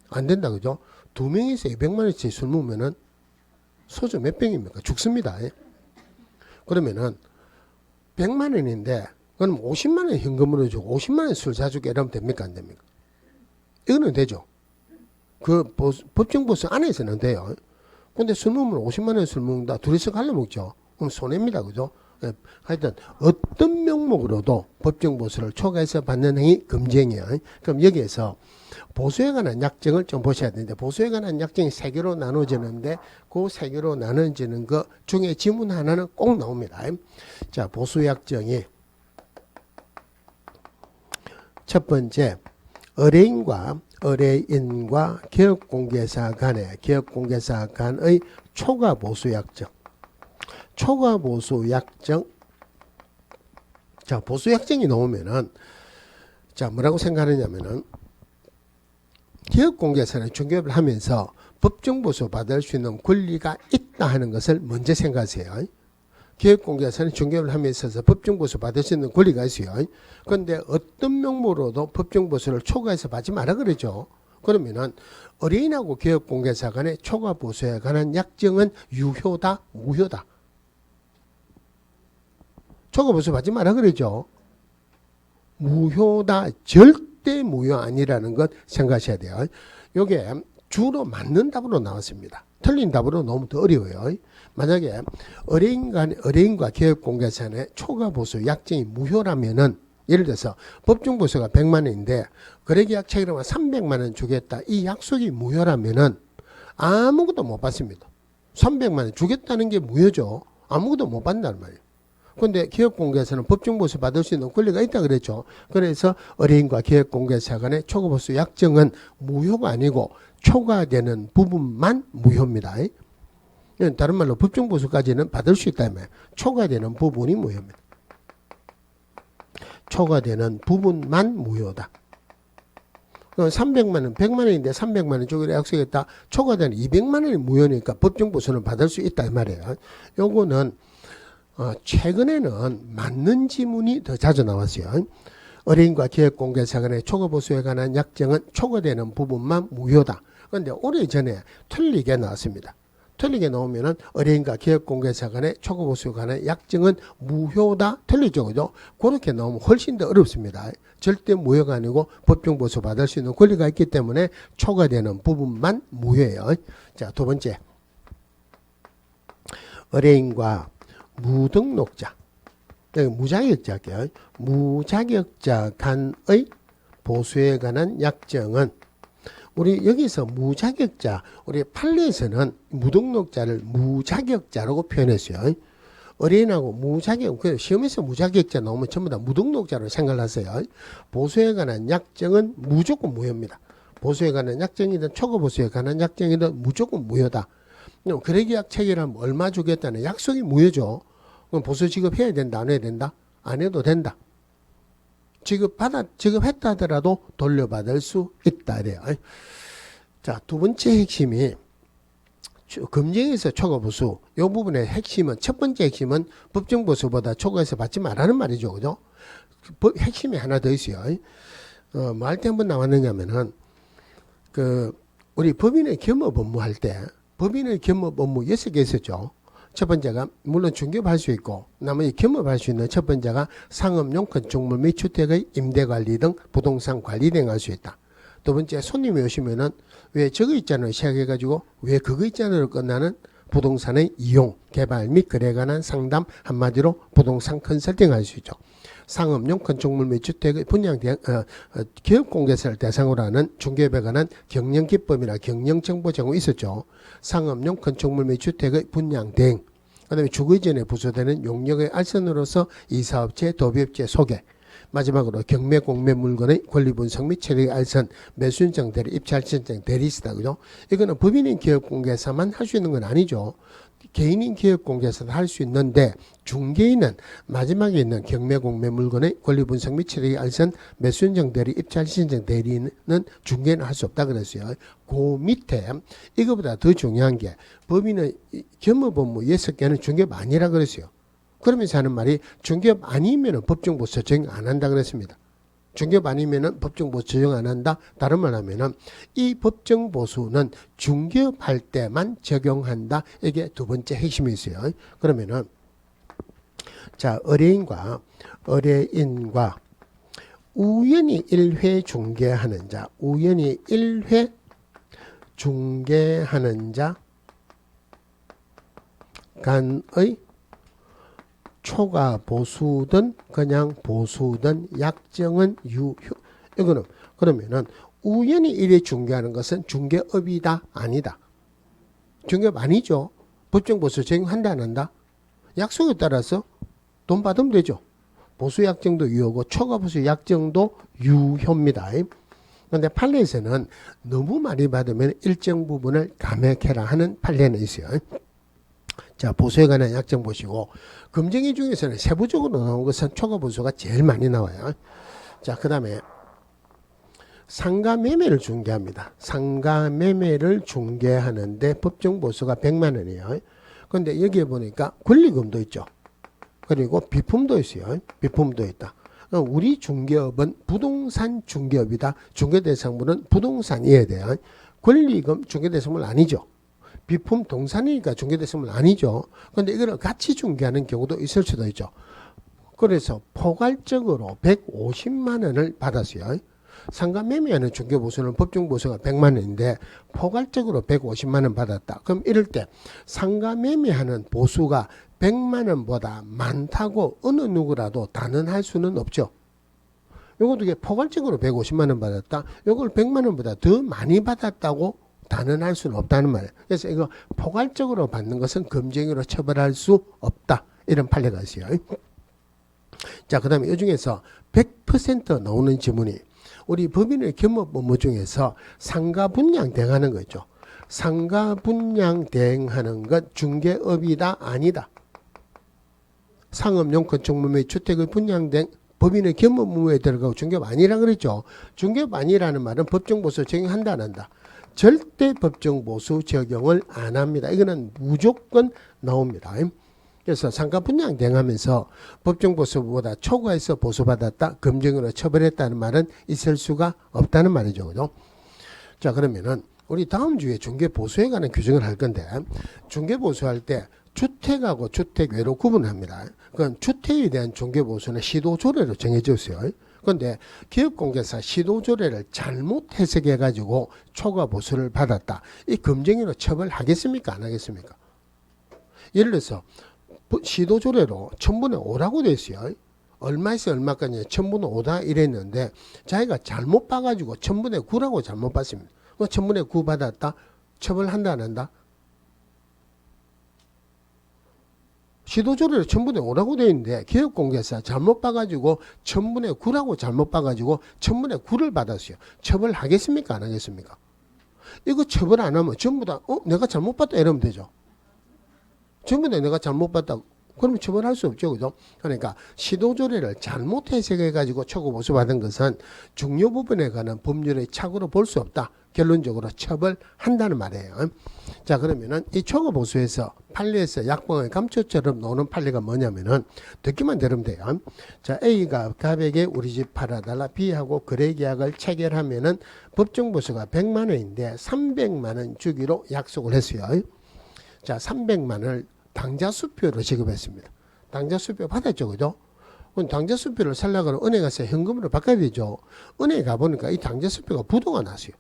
안 된다 그죠? 두 명이서 200만 원씩 술 먹으면은 소주 몇 병입니까? 죽습니다. 그러면은 100만 원인데 그럼 50만 원 현금으로 주고 50만 원 술 사줄게 이러면 됩니까 안 됩니까? 이거는 되죠. 법정 보수 안에서는 돼요. 근데 술 먹으면 50만 원 술 먹는다. 둘이서 갈라 먹죠. 그럼 손해입니다. 그죠? 예, 하여튼 어떤 명목으로도 법정 보수를 초과해서 받는 행위 금지행위예요. 그럼 여기에서 보수에 관한 약정을 좀 보셔야 되는데, 보수에 관한 약정이 3개로 나눠지는데 그 3개로 나눠지는 것 중에 지문 하나는 꼭 나옵니다. 자, 보수 약정이 첫 번째, 의뢰인과 기업공개사 간의 초과 보수 약정. 초과 보수 약정. 자, 보수 약정이 나오면은, 자, 뭐라고 생각하느냐면은, 기업공개사는 중개업을 하면서 법정 보수 받을 수 있는 권리가 있다 하는 것을 먼저 생각하세요. 기업공개사는 중개업을 하면서 법정 보수 받을 수 있는 권리가 있어요. 그런데 어떤 명목으로도 법정 보수를 초과해서 받지 마라 그러죠. 그러면은 의뢰인하고 기업공개사 간의 초과 보수에 관한 약정은 유효다, 무효다. 초과 보수 받지 마라 그러죠. 무효다, 절대 무효 아니라는 것 생각하셔야 돼요. 요게 주로 맞는 답으로 나왔습니다. 틀린 답으로 너무 더 어려워요. 만약에 의뢰인과 기업공개사의 초과 보수 약정이 무효라면은, 예를 들어서 법정 보수가 100만 원인데 거래계약 체결하면 300만 원 주겠다. 이 약속이 무효라면은 아무것도 못 받습니다. 300만 원 주겠다는 게 무효죠. 아무것도 못 받는단 말이에요. 그런데 기업공개사는 법정 보수 받을 수 있는 권리가 있다 그랬죠. 그래서 의뢰인과 기업공개사 간의 초과 보수 약정은 무효가 아니고 초과되는 부분만 무효입니다. 다른 말로 법정 보수까지는 받을 수 있다면 초과되는 부분이 무효입니다. 초과되는 부분만 무효다. 300만 원, 100만 원인데 300만 원 주기로 약속했다. 초과되는 200만 원이 무효니까 법정 보수는 받을 수 있다 이 말이에요. 요거는 최근에는 맞는 지문이 더 자주 나왔어요. 의뢰인과 기업공개사 간의 초과 보수에 관한 약정은 초과되는 부분만 무효다. 그런데 오래전에 틀리게 나왔습니다. 틀리게 나오면은 의뢰인과 기업공개사 간의 초과 보수에 관한 약정은 무효다. 틀리죠, 그죠? 그렇게 나오면 훨씬 더 어렵습니다. 절대 무효가 아니고 법정 보수 받을 수 있는 권리가 있기 때문에 초과되는 부분만 무효예요. 자, 두 번째, 의뢰인과 무등록자, 여기 무자격자 할게요. 무자격자 간의 보수에 관한 약정은, 우리 여기서 무자격자, 우리 판례에서는 무등록자를 무자격자라고 표현했어요. 의뢰인하고 무자격, 시험에서 무자격자 나오면 전부 다 무등록자로 생각을 하세요. 보수에 관한 약정은 무조건 무효입니다. 보수에 관한 약정이든 초과 보수에 관한 약정이든 무조건 무효다. 거래계약 체결하면 얼마 주겠다는 약속이 무효죠. 그럼 보수 지급해야 된다, 안 해야 된다? 안 해도 된다. 지급했다 하더라도 돌려받을 수 있다. 이래요. 자, 두 번째 핵심이 금쟁에서 초과 보수. 이 부분의 핵심은, 첫 번째 핵심은 법정 보수보다 초과해서 받지 말라는 말이죠. 그죠? 핵심이 하나 더 있어요. 뭐 할 때 한번 나왔느냐면은, 우리 법인의 겸업 업무 할 때, 법인의 겸업 업무 6개 있었죠. 첫 번째가 물론 중개업할 수 있고, 나머지 겸업할 수 있는 첫 번째가 상업용 건축물 및 주택의 임대관리 등 부동산 관리 등 할 수 있다. 두 번째, 손님이 오시면은 왜 저거 있잖아요 시작해가지고 왜 그거 있잖아요 끝나는 부동산의 이용, 개발 및 거래에 관한 상담, 한마디로 부동산 컨설팅 할 수 있죠. 상업용 건축물 및 주택의 분양 기업공개사를 대상으로 하는 중개업에 관한 경영기법이나 경영정보 제공 있었죠. 상업용 건축물 및 주택의 분양 대행, 그 다음에 주거 이전에 부수되는 용역의 알선으로서 이사업체, 도비업체 소개, 마지막으로 경매 공매 물건의 권리 분석 및 체력 알선, 매수인정 대리, 입찰 신청 대리시다. 그죠? 이거는 법인인 기업공개사만 할 수 있는 건 아니죠. 개인인 기업공개사도 할 수 있는데, 중개인은 마지막에 있는 경매 공매 물건의 권리 분석 및 체력 알선, 매수인정 대리, 입찰 신청 대리는 중개인은 할 수 없다 그랬어요. 그 밑에 이거보다 더 중요한 게 법인의 겸업 업무 6개는 중개업 아니라 그랬어요. 그러면서 하는 말이 중개업 아니면은 법정보수 적용 안 한다 그랬습니다. 중개업 아니면은 법정보수 적용 안 한다. 다른 말 하면은 이 법정보수는 중개업 할 때만 적용한다. 이게 두 번째 핵심이 있어요. 그러면은 자, 의뢰인과 우연히 1회 중개하는 자, 우연히 1회 중개하는 자 간의 초과 보수든 그냥 보수든 약정은 이거는 그러면은 우연히 이래 중개하는 것은 중개업이다 아니다. 중개업 아니죠. 법정 보수 적용한다 안 한다. 약속에 따라서 돈 받으면 되죠. 보수 약정도 유효고 초과 보수 약정도 유효입니다. 그런데 판례에서는 너무 많이 받으면 일정 부분을 감액해라 하는 판례는 있어요. 자, 보수에 관한 약정 보시고 금쟁이 중에서는 세부적으로 나온 것은 초과 보수가 제일 많이 나와요. 자, 그 다음에 상가매매를 중개합니다. 상가매매를 중개하는데 법정 보수가 100만 원이에요. 그런데 여기에 보니까 권리금도 있죠. 그리고 비품도 있어요. 비품도 있다. 우리 중개업은 부동산 중개업이다. 중개대상물은 부동산이어야 돼요. 권리금 중개대상물 아니죠. 비품 동산이니까 중개대상물 아니죠. 그런데 이걸 같이 중개하는 경우도 있을 수도 있죠. 그래서 포괄적으로 150만 원을 받았어요. 상가매매하는 중개보수는 법정보수가 100만 원인데 포괄적으로 150만 원 받았다. 그럼 이럴 때 상가매매하는 보수가 100만 원보다 많다고 어느 누구라도 단언할 수는 없죠. 요것도 포괄적으로 150만 원 받았다. 요걸 100만 원보다 더 많이 받았다고 단언할 수는 없다는 말이에요. 그래서 이거 포괄적으로 받는 것은 금쟁이로 처벌할 수 없다. 이런 판례가 있어요. 자, 그 다음에 이 중에서 100% 나오는 지문이 우리 법인의 겸업 업무 중에서 상가 분양 대행하는 거 있죠. 상가 분양 대행하는 것 중개업이다 아니다. 상업용 건축물 및 주택의 분양 등 법인의 겸업 업무에 들어가고 중개업 아니라 그랬죠. 중개업 아니라는 말은 법정보수 적용한다 안 한다. 절대 법정보수 적용을 안 합니다. 이거는 무조건 나옵니다. 그래서 상가 분양 대행하면서 법정보수보다 초과해서 보수받았다. 금정으로 처벌했다는 말은 있을 수가 없다는 말이죠. 그죠? 자, 그러면은 우리 다음 주에 중개보수에 관한 규정을 할 건데 중개보수할 때 주택하고 주택 외로 구분합니다. 그건 주택에 대한 중개보수는 시도조례로 정해져 있어요. 그런데 기업공개사 시도조례를 잘못 해석해가지고 초과보수를 받았다. 이 금정으로 처벌하겠습니까? 안 하겠습니까? 예를 들어서 시도조례로 1000분의 5라고 돼 있어요. 얼마에서 얼마까지 1000분의 5다 이랬는데 자기가 잘못 봐가지고 1000분의 9라고 잘못 봤습니다. 1000분의 9 받았다? 처벌한다 안 한다? 시도조례로 1000분의 5라고 되어 있는데 기업공개사 잘못 봐가지고 1000분의 9라고 잘못 봐가지고 1000분의 9를 받았어요. 처벌하겠습니까? 안 하겠습니까? 이거 처벌 안 하면 전부 다 내가 잘못 봤다 이러면 되죠. 전부 다 내가 잘못 봤다 그러면 처벌할 수 없죠. 그죠? 그러니까 시도조례를 잘못 해석해가지고 초과보수 받은 것은 중요 부분에 관한 법률의 착오로 볼 수 없다. 결론적으로 처벌한다는 말이에요. 자, 그러면은 이 초과보수에서 판례에서 약봉의 감초처럼 나오는 판례가 뭐냐면은 듣기만 들으면 돼요. 자, A가 갑에게 우리 집 팔아달라 B하고 거래계약을 체결하면은 법정보수가 100만 원인데 300만 원 주기로 약속을 했어요. 자, 300만 원을 당좌수표로 지급했습니다. 당좌수표 받았죠. 그죠? 그럼 당좌수표를 살려고 하면 은행 가서 현금으로 바꿔야 되죠. 은행에 가보니까 이 당좌수표가 부도가 났어요.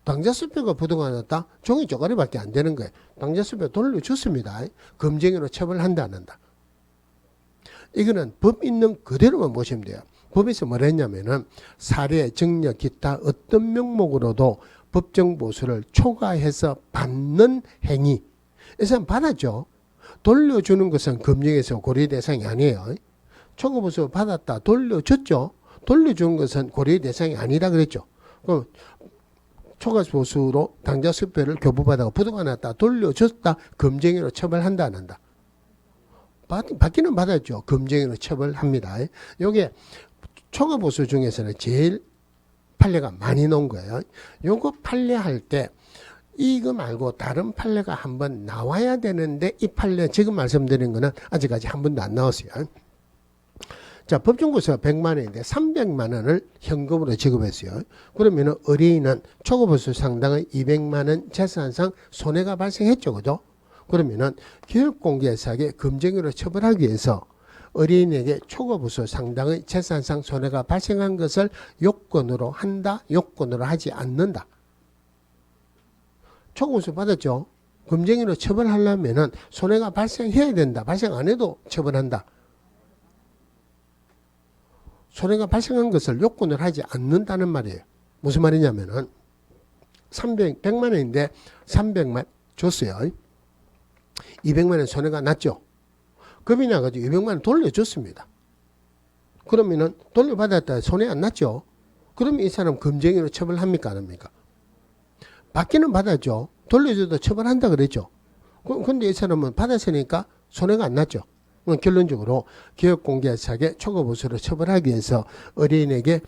당좌수표가 부도가 났다? 종이 쪼가리밖에 안 되는 거예요. 당좌수표 돌려줬습니다. 금쟁이로 처벌한다 안 한다. 이거는 법 있는 그대로만 보시면 돼요. 법에서 뭐라 했냐면은 사례, 정력, 기타 어떤 명목으로도 법정보수를 초과해서 받는 행위. 이것은 받았죠. 돌려주는 것은 금융에서 고려 대상이 아니에요. 초과보수 받았다. 돌려줬죠. 돌려주는 것은 고려 대상이 아니라 그랬죠. 그럼 초과보수로 당좌수표를 교부받아가 부도가 났다. 돌려줬다. 금쟁이로 처벌한다 안 한다. 받기는 받았죠. 금쟁이로 처벌합니다. 요게 초과보수 중에서는 제일 판례가 많이 나온 거예요. 요거 판례할 때 이거 말고 다른 판례가 한번 나와야 되는데 이 판례 지금 말씀드린 거는 아직까지 한 번도 안 나왔어요. 자, 법정보수가 100만 원인데 300만 원을 현금으로 지급했어요. 그러면 의뢰인은 초과보수 상당의 200만 원 재산상 손해가 발생했죠. 그죠? 그러면은 기업공개사에게 금쟁이로 처벌하기 위해서 의뢰인에게 초과보수 상당의 재산상 손해가 발생한 것을 요건으로 한다, 요건으로 하지 않는다. 초과보수 받았죠. 금쟁이로 처벌하려면은 손해가 발생해야 된다. 발생 안 해도 처벌한다. 손해가 발생한 것을 요건을 하지 않는다는 말이에요. 무슨 말이냐면은 100만 원인데 300만 줬어요. 200만 원 손해가 났죠. 겁이 나가지고 200만 원 돌려줬습니다. 그러면은 돌려받았다 손해 안 났죠. 그러면 이 사람 금쟁이로 처벌합니까 안 합니까? 받기는 받았죠. 돌려줘도 처벌한다 그랬죠. 근데 이 사람은 받았으니까 손해가 안 났죠. 결론적으로 기업공개사에게 초과보수로 처벌하기 위해서 의뢰인에게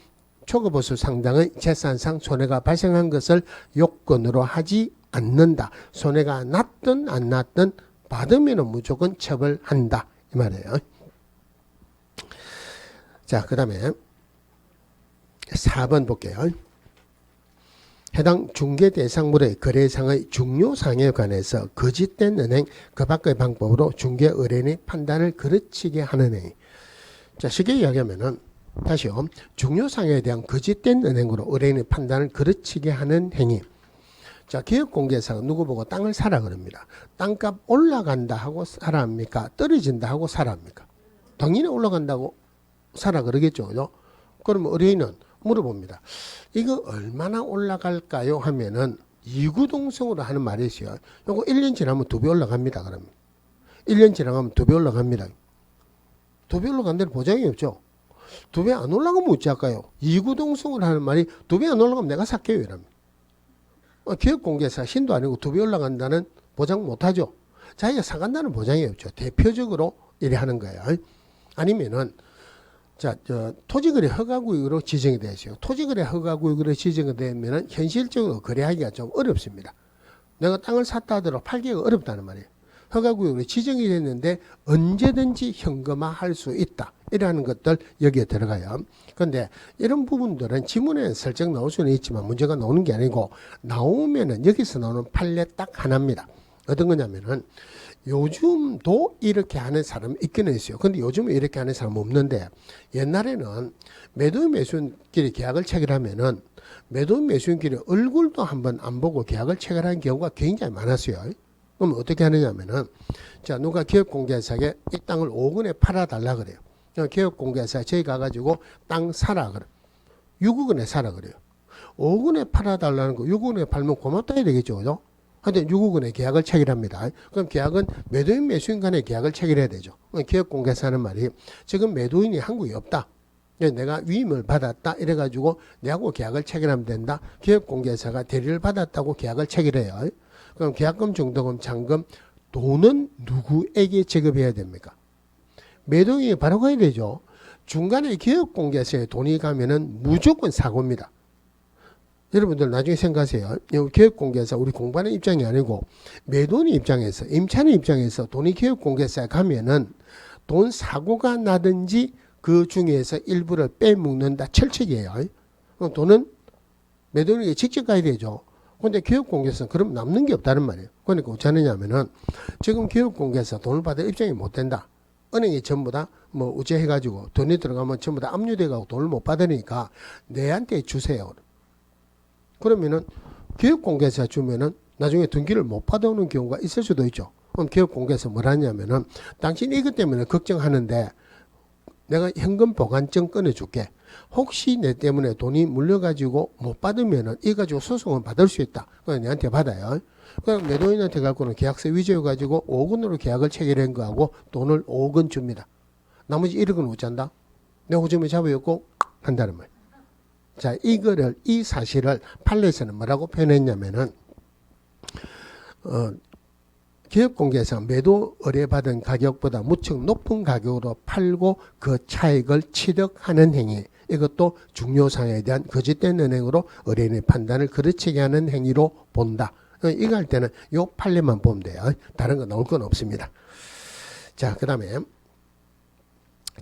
초과보수 상당의 재산상 손해가 발생한 것을 요건으로 하지 않는다. 손해가 났든 안 났든 받으면 무조건 처벌한다. 이 말이에요. 자, 그 다음에 4번 볼게요. 해당 중개대상물의 거래상의 중요사항에 관해서 거짓된 은행 그 밖의 방법으로 중개 의뢰인의 판단을 그르치게 하는 행위. 자, 쉽게 이야기하면은 다시요. 중요사항에 대한 거짓된 은행으로 의뢰인의 판단을 그르치게 하는 행위. 자, 기업공개사가 누구 보고 땅을 사라 그럽니다. 땅값 올라간다 하고 사라 합니까? 떨어진다 하고 사라 합니까? 당연히 올라간다고 사라 그러겠죠. 그죠? 그러면 의뢰인은 물어봅니다. 이거 얼마나 올라갈까요? 하면은 이구동성으로 하는 말이 있어요. 요거 1년 지나면 2배 올라갑니다. 그러면 1년 지나가면 2배 올라갑니다. 2배 올라간 데는 보장이 없죠. 2배 안 올라가면 어찌할까요? 이구동성으로 하는 말이 2배 안 올라가면 내가 살게요. 이러면 기업공개사 신도 아니고 2배 올라간다는 보장 못하죠. 자기가 사간다는 보장이 없죠. 대표적으로 이래 하는 거예요. 아니면은 자, 토지거래 허가구역으로 지정이 되어 있어요. 토지거래 허가구역으로 지정이 되면 현실적으로 거래하기가 좀 어렵습니다. 내가 땅을 샀다 하더라도 팔기가 어렵다는 말이에요. 허가구역으로 지정이 됐는데 언제든지 현금화할 수 있다. 이라는 것들 여기에 들어가요. 그런데 이런 부분들은 지문에 설정 나올 수는 있지만 문제가 나오는 게 아니고 나오면은 여기서 나오는 판례 딱 하나입니다. 어떤 거냐면은 요즘도 이렇게 하는 사람이 있기는 있어요. 근데 요즘은 이렇게 하는 사람은 없는데 옛날에는 매도 매수인끼리 계약을 체결하면은 매도 매수인끼리 얼굴도 한번 안 보고 계약을 체결하는 경우가 굉장히 많았어요. 그럼 어떻게 하느냐면은 자, 누가 기업공개사에게 이 땅을 5억 원에 팔아달라 그래요. 기업공개사에 저희 가가지고 땅 사라 그래. 6억 원에 사라 그래요. 5억 원에 팔아달라는 거 6억 원에 팔면 고맙다 해야 되겠죠. 그죠? 하여튼 6억 원에 계약을 체결합니다. 그럼 계약은 매도인 매수인 간의 계약을 체결해야 되죠. 기업공개사 하는 말이 지금 매도인이 한국에 없다. 내가 위임을 받았다. 이래가지고 내하고 계약을 체결하면 된다. 기업공개사가 대리를 받았다고 계약을 체결해요. 그럼 계약금, 중도금, 잔금, 돈은 누구에게 지급해야 됩니까? 매도인이 바로 가야 되죠. 중간에 기업공개사에 돈이 가면은 무조건 사고입니다. 여러분들 나중에 생각하세요. 기업공개사 우리 공부하는 입장이 아니고 매도인 입장에서 임차인 입장에서 돈이 기업공개사에 가면은 돈 사고가 나든지 그 중에서 일부를 빼먹는다 철칙이에요. 그럼 돈은 매도인에게 직접 가야 되죠. 근데 기업공개사는 그럼 남는 게 없다는 말이에요. 그러니까 어찌 하느냐면은 지금 기업공개사 돈을 받을 입장이 못 된다. 은행이 전부 다 뭐 우째해가지고 돈이 들어가면 전부 다 압류돼가고 돈을 못 받으니까 내한테 주세요. 그러면은 기업공개사 주면은 나중에 등기를 못 받아오는 경우가 있을 수도 있죠. 그럼 기업공개사 뭘 하냐면은 당신 이것 때문에 걱정하는데 내가 현금 보관증 꺼내줄게. 혹시 내 때문에 돈이 물려가지고 못 받으면은 이 가지고 소송은 받을 수 있다. 그냥 내한테 받아요. 그럼 매도인한테 갖고는 계약서 위조해가지고 5억 원으로 계약을 체결한 거하고 돈을 5억 원 줍니다. 나머지 1억 원 어쩐다? 내 호점에 잡아였고 한다는 말. 자, 이 사실을 판례에서는 뭐라고 표현했냐면은 기업공개사 매도 의뢰받은 가격보다 무척 높은 가격으로 팔고 그 차익을 취득하는 행위. 이것도 중요사항에 대한 거짓된 은행으로 의뢰인의 판단을 그르치게 하는 행위로 본다. 이거 할 때는 요 판례만 보면 돼요. 다른 거 나올 건 없습니다. 자, 그 다음에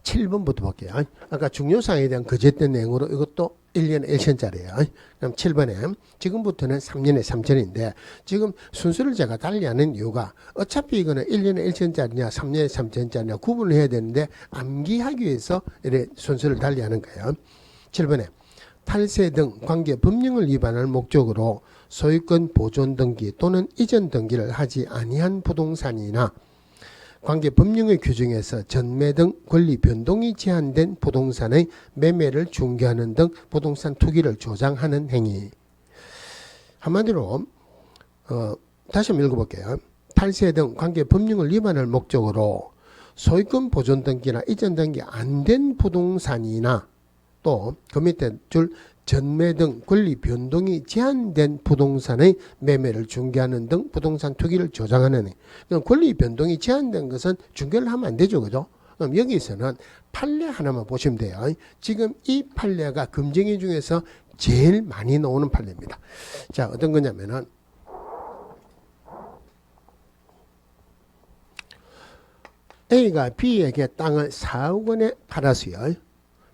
7번부터 볼게요. 아까 중요사항에 대한 거짓된 내용으로 이것도 1년에 1천짜리예요. 그럼 7번에 지금부터는 3년에 3천인데 지금 순서를 제가 달리 하는 이유가 어차피 이거는 1년에 1천짜리냐 3년에 3천짜리냐 구분을 해야 되는데 암기하기 위해서 이렇게 순서를 달리 하는 거예요. 7번에 탈세 등 관계 법령을 위반할 목적으로 소유권 보존 등기 또는 이전 등기를 하지 아니한 부동산이나 관계 법령의 규정에서 전매 등 권리 변동이 제한된 부동산의 매매를 중개하는 등 부동산 투기를 조장하는 행위. 한마디로 다시 한번 읽어볼게요. 탈세 등 관계 법령을 위반할 목적으로 소유권 보존 등기나 이전 등기 안 된 부동산이나 또 그 밑에 줄 전매 등 권리 변동이 제한된 부동산의 매매를 중개하는 등 부동산 투기를 조장하는 행. 권리 변동이 제한된 것은 중개를 하면 안 되죠. 그죠? 그럼 여기서는 판례 하나만 보시면 돼요. 지금 이 판례가 금쟁이 중에서 제일 많이 나오는 판례입니다. 자, 어떤 거냐면은 A가 B에게 땅을 4억 원에 팔았어요.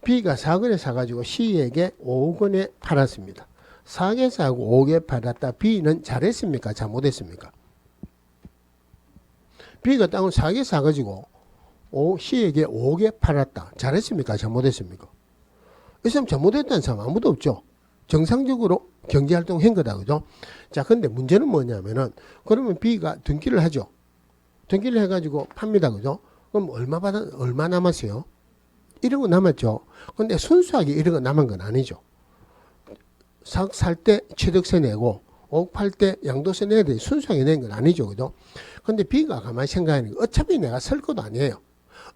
B가 4억 원에 사가지고 C에게 5억 원에 팔았습니다. 4억에 사고 5억에 팔았다. B는 잘했습니까? 잘못했습니까? B가 땅을 4억에 사가지고 C에게 5억에 팔았다. 잘했습니까? 잘못했습니까? 이 사람 잘못했다는 사람 아무도 없죠. 정상적으로 경제활동 한 거다. 그죠? 자, 근데 문제는 뭐냐면은 그러면 B가 등기를 하죠. 등기를 해가지고 팝니다. 그죠? 그럼 얼마 남았어요? 1억은 남았죠. 근데 순수하게 1억은 남은 건 아니죠. 4억 살 때 취득세 내고 5억 팔 때 양도세 내야 돼. 순수하게 낸 건 아니죠. 그죠? 근데 B가 가만히 생각하는 게 어차피 내가 살 것도 아니에요.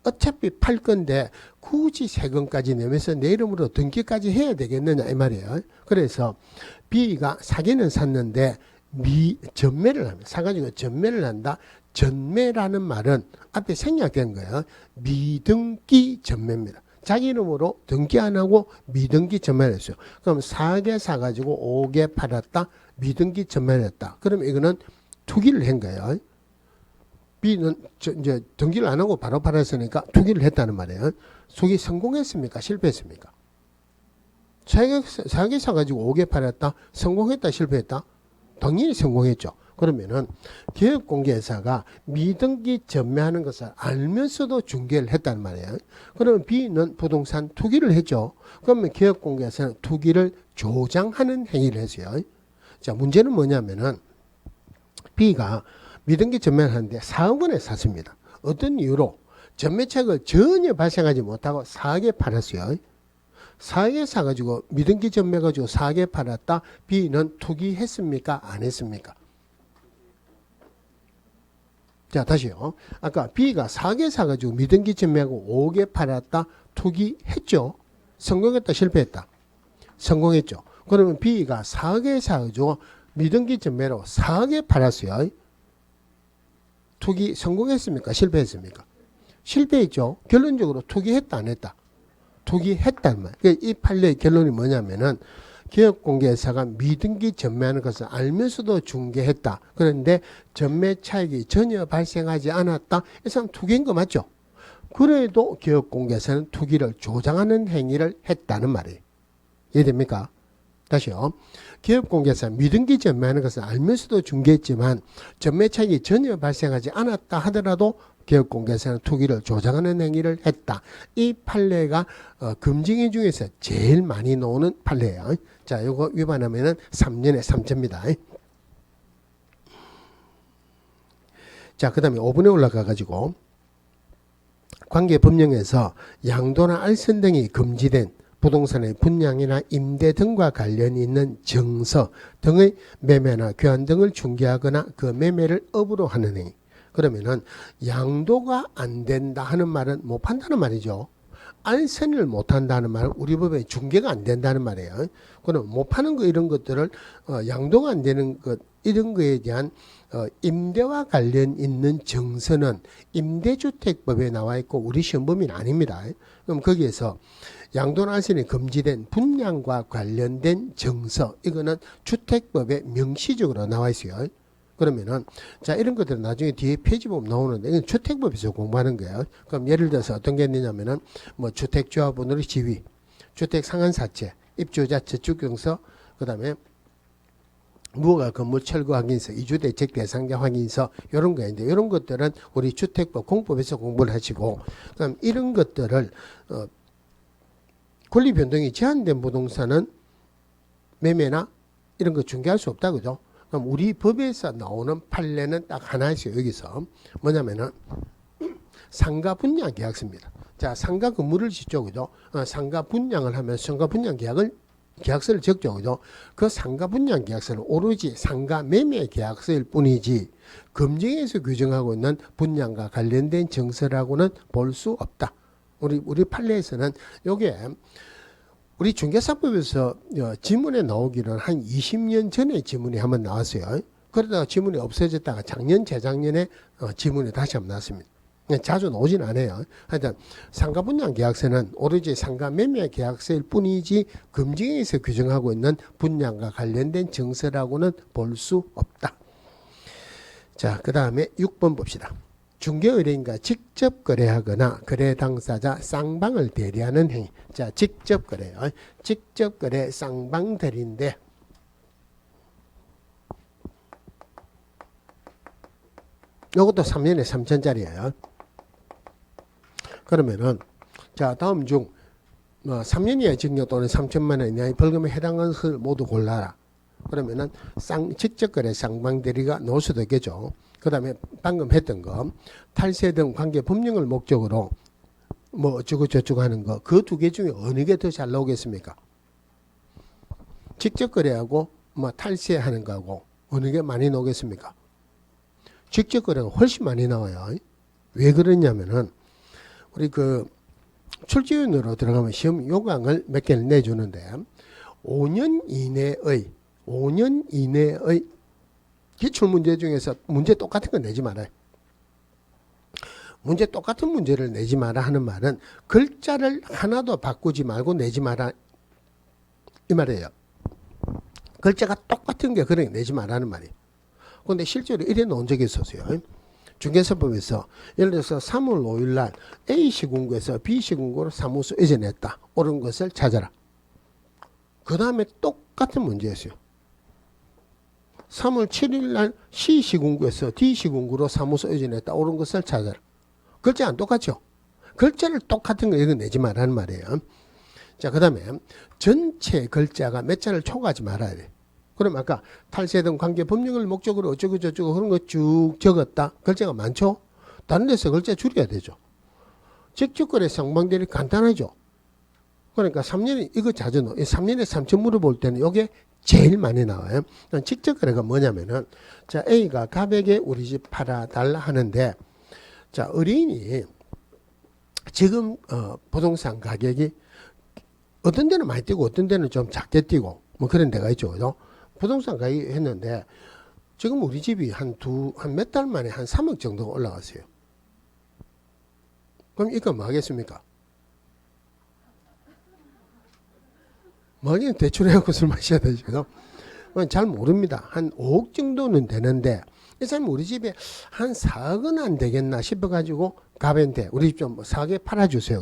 어차피 팔 건데 굳이 세금까지 내면서 내 이름으로 등기까지 해야 되겠느냐 이 말이에요. 그래서 B가 사기는 샀는데 전매를 합니다. 사가지고 전매를 한다. 전매라는 말은 앞에 생략된 거예요. 미등기 전매입니다. 자기 이름으로 등기 안 하고 미등기 전매를 했어요. 그럼 4억에 사가지고 5억에 팔았다. 미등기 전매를 했다. 그럼 이거는 투기를 한 거예요. B는 이제 등기를 안 하고 바로 팔았으니까 투기를 했다는 말이에요. 투기 성공했습니까? 실패했습니까? 4억에 사가지고 5억에 팔았다. 성공했다? 실패했다? 당연히 성공했죠. 그러면은 개업공개회사가 미등기 전매하는 것을 알면서도 중개를 했단 말이에요. 그러면 B는 부동산 투기를 했죠. 그러면 개업공개회사는 투기를 조장하는 행위를 했어요. 자, 문제는 뭐냐면은 B가 미등기 전매를 하는데 4억 원에 샀습니다. 어떤 이유로 전매책을 전혀 발생하지 못하고 4억에 팔았어요. 4억에 사가지고 미등기 전매가지고 4억에 팔았다. B는 투기했습니까? 안 했습니까? 자, 다시요. 아까 B가 4억에 사가지고 미등기 전매하고 5억에 팔았다. 투기했죠. 성공했다. 실패했다. 성공했죠. 그러면 B가 4억에 사가지고 미등기 전매로 4억에 팔았어요. 투기 성공했습니까? 실패했습니까? 실패했죠. 결론적으로 투기했다. 안 했다. 투기했단 말. 이 판례의 결론이 뭐냐면은 개업공개회사가 미등기 전매하는 것을 알면서도 중개했다. 그런데 전매 차익이 전혀 발생하지 않았다. 이 사람 투기인 거 맞죠? 그래도 개업공개회사는 투기를 조장하는 행위를 했다는 말이에요. 이해됩니까? 다시요. 개업공개회사 미등기 전매하는 것을 알면서도 중개했지만 전매 차익이 전혀 발생하지 않았다 하더라도 개업공개회사는 투기를 조장하는 행위를 했다. 이 판례가 금징위 중에서 제일 많이 나오는 판례예요. 자, 이거 위반하면은 3년에 3점입니다. 자, 그 다음에 5분에 올라가 가지고 관계법령에서 양도나 알선 등이 금지된 부동산의 분양이나 임대 등과 관련이 있는 정서 등의 매매나 교환 등을 중개하거나 그 매매를 업으로 하는 행위. 그러면은 양도가 안 된다 하는 말은 못 판다는 말이죠. 알선을 못 한다는 말은 우리 법에 중개가 안 된다는 말이에요. 그럼 못 파는 거 이런 것들을 양도가 안 되는 것 이런 거에 대한 임대와 관련 있는 정서는 임대주택법에 나와 있고 우리 시험범위는 아닙니다. 그럼 거기에서 양도나 알선이 금지된 분양과 관련된 정서 이거는 주택법에 명시적으로 나와 있어요. 그러면은 자 이런 것들은 나중에 뒤에 페이지 보면 나오는데 이건 주택법에서 공부하는 거예요. 그럼 예를 들어서 어떤 게 있느냐면은 뭐 주택조합원으로 지위, 주택 상한사채, 입주자 저축경서, 그다음에 무허가 건물 철거 확인서, 이주대책 대상자 확인서 이런 거인데 이런 것들은 우리 주택법 공법에서 공부를 하시고 그럼 이런 것들을 권리 변동이 제한된 부동산은 매매나 이런 거 중개할 수 없다 그죠? 그럼 우리 법에서 나오는 판례는 딱 하나 있어요. 여기서 뭐냐면은 상가 분양 계약서입니다. 자, 상가 건물을 짓죠, 그죠? 상가 분양을 하면 상가 분양 계약서를 적죠, 그죠? 그 상가 분양 계약서는 오로지 상가 매매 계약서일 뿐이지 금정에서 규정하고 있는 분양과 관련된 정서라고는 볼 수 없다. 우리 판례에서는 요게 우리 중개사법에서 지문에 나오기는 한 20년 전에 지문이 한번 나왔어요. 그러다가 지문이 없어졌다가 작년, 재작년에 지문이 다시 한번 나왔습니다. 자주 나오진 않아요. 하여튼 상가 분양 계약서는 오로지 상가 매매 계약서일 뿐이지 금정에서 규정하고 있는 분양과 관련된 정서라고는 볼 수 없다. 자, 그 다음에 6번 봅시다. 중개의뢰인과 직접 거래하거나 거래 당사자 쌍방을 대리하는 행위. 자, 직접 거래요. 직접 거래 쌍방 대리인데 이것도 3년에 3천짜리예요. 그러면은 자, 다음 중 3년 이하의 징역 또는 3천만 원 이하의 벌금에 해당하는 것을 모두 골라라. 그러면은 직접 거래 쌍방 대리가 나올 수도 있겠죠. 그 다음에 방금 했던 거 탈세 등 관계 법령을 목적으로 뭐 어쩌고 저쩌고 하는 거 그 두 개 중에 어느 게 더 잘 나오겠습니까? 직접 거래하고 뭐 탈세하는 거하고 어느 게 많이 나오겠습니까? 직접 거래가 훨씬 많이 나와요. 왜 그러냐면은 우리 그 출제위원으로 들어가면 시험 요강을 몇 개를 내주는데 5년 이내의 기출문제 중에서 문제 똑같은 거 내지 말아요. 문제 똑같은 문제를 내지 마라 하는 말은 글자를 하나도 바꾸지 말고 내지 마라 이 말이에요. 글자가 똑같은 게 그래 내지 마라는 말이에요. 그런데 실제로 이래 놓은 적이 있었어요. 중개사법에서 예를 들어서 3월 5일 날 A 시군구에서 B 시군구로 사무소 이전했다. 옳은 것을 찾아라. 그 다음에 똑같은 문제였어요. 3월 7일 날 C 시군구에서 D 시군구로 사무소 이전했다. 옳은 것을 찾아라. 글자 안 똑같죠? 글자를 똑같은 거 이거 내지 말라는 말이에요. 자, 그 다음에 전체 글자가 몇 자를 초과하지 말아야 돼. 그럼 아까 탈세 등 관계 법령을 목적으로 어쩌고 저쩌고 그런 거 쭉 적었다. 글자가 많죠? 다른 데서 글자 줄여야 되죠. 직접 거래 쌍방대리 간단하죠? 그러니까 3년에 이거 자주 넣어. 3년에 3천 물어볼 때는 이게 제일 많이 나와요. 직접 거래가 뭐냐면은 자, A가 갑에게 우리 집 팔아달라 하는데 자, 의뢰인이 지금 부동산 가격이 어떤 데는 많이 뛰고 어떤 데는 좀 작게 뛰고 뭐 그런 데가 있죠. 그죠? 부동산 가격이 했는데 지금 우리 집이 한 몇 달 만에 한 3억 정도가 올라갔어요. 그럼 이거 뭐 하겠습니까? 뭐 하긴 대출해갖고 술 마셔야 되죠. 잘 모릅니다. 한 5억 정도는 되는데 이 사람이 우리 집에 한 4억은 안 되겠나 싶어가지고 가벤데 우리 집 좀 4억에 팔아주세요.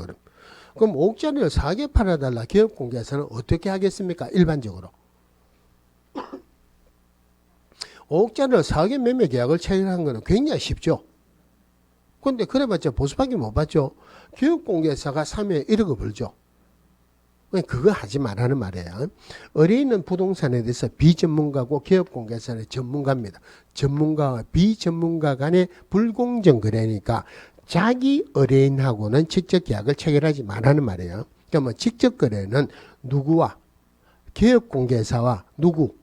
그럼 5억짜리를 4억에 팔아달라 기업공개에서는 어떻게 하겠습니까? 일반적으로 5억짜리를 4억에 매매 계약을 체결하는 거는 굉장히 쉽죠. 그런데 그래봤자 보수밖에 못 받죠. 기업공개사가 3회 1억을 벌죠. 그거 하지 말라는 말이에요. 의뢰인은 부동산에 대해서 비전문가고 기업공개사는 전문가입니다. 전문가와 비전문가 간의 불공정 거래니까 자기 의뢰인하고는 직접 계약을 체결하지 말라는 말이에요. 그러니까 뭐 직접 거래는 누구와 기업공개사와 누구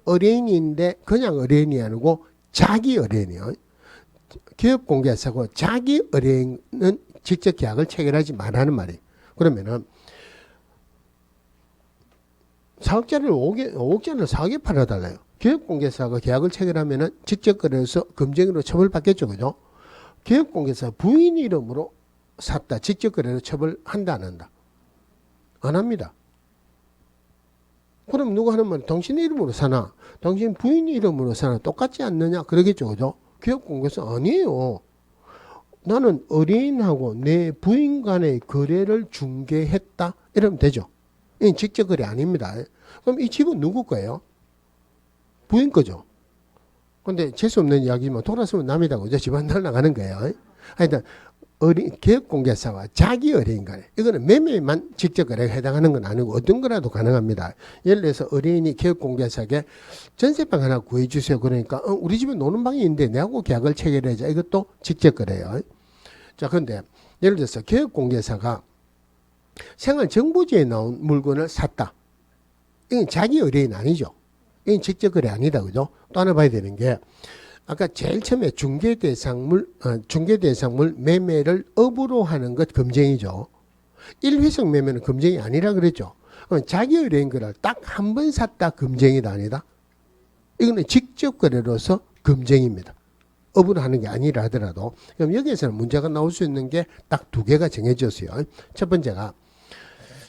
의뢰인인데 그냥 의뢰인이 아니고 자기 의뢰인이요. 기업공개사고 자기 의뢰인은 직접 계약을 체결하지 말라는 말이에요. 그러면은 4억짜리를 5억짜리를 4억에 팔아달라요. 기업공개사가 계약을 체결하면은 직접 거래해서 금쟁이로 처벌받겠죠. 그죠? 기업공개사 부인 이름으로 샀다. 직접 거래로 처벌한다 안 한다? 안 합니다. 그럼 누가 하는 말 당신 이름으로 사나? 당신 부인 이름으로 사나? 똑같지 않느냐? 그러겠죠. 그죠? 기업공개사 아니에요. 나는 의뢰인하고 내 부인 간의 거래를 중개했다. 이러면 되죠. 이 직접 거래 아닙니다. 그럼 이 집은 누구 거예요? 부인 거죠. 근데 재수 없는 이야기지만 돌아서면 남이다. 그죠? 집안 날아가는 거예요. 하여튼 기업공개사와 자기 의뢰인 간에 이거는 매매만 직접 거래에 해당하는 건 아니고 어떤 거라도 가능합니다. 예를 들어서 의뢰인이 기업공개사에게 전세방 하나 구해주세요. 그러니까 우리 집에 노는 방이 있는데 내하고 계약을 체결하자. 이것도 직접 거래예요. 자, 그런데 예를 들어서 기업공개사가 생활정보지에 나온 물건을 샀다. 이건 자기 의뢰인 아니죠. 이건 직접 거래 아니다. 그죠? 또 하나 봐야 되는 게 아까 제일 처음에 중개대상물 매매를 업으로 하는 것 금쟁이죠. 일회성 매매는 금쟁이 아니라 그랬죠. 자기 의뢰인 거를 딱 한 번 샀다 금쟁이다 아니다. 이거는 직접 거래로서 금쟁입니다. 업으로 하는 게 아니라 하더라도. 그럼 여기에서는 문제가 나올 수 있는 게 딱 두 개가 정해졌어요. 첫 번째가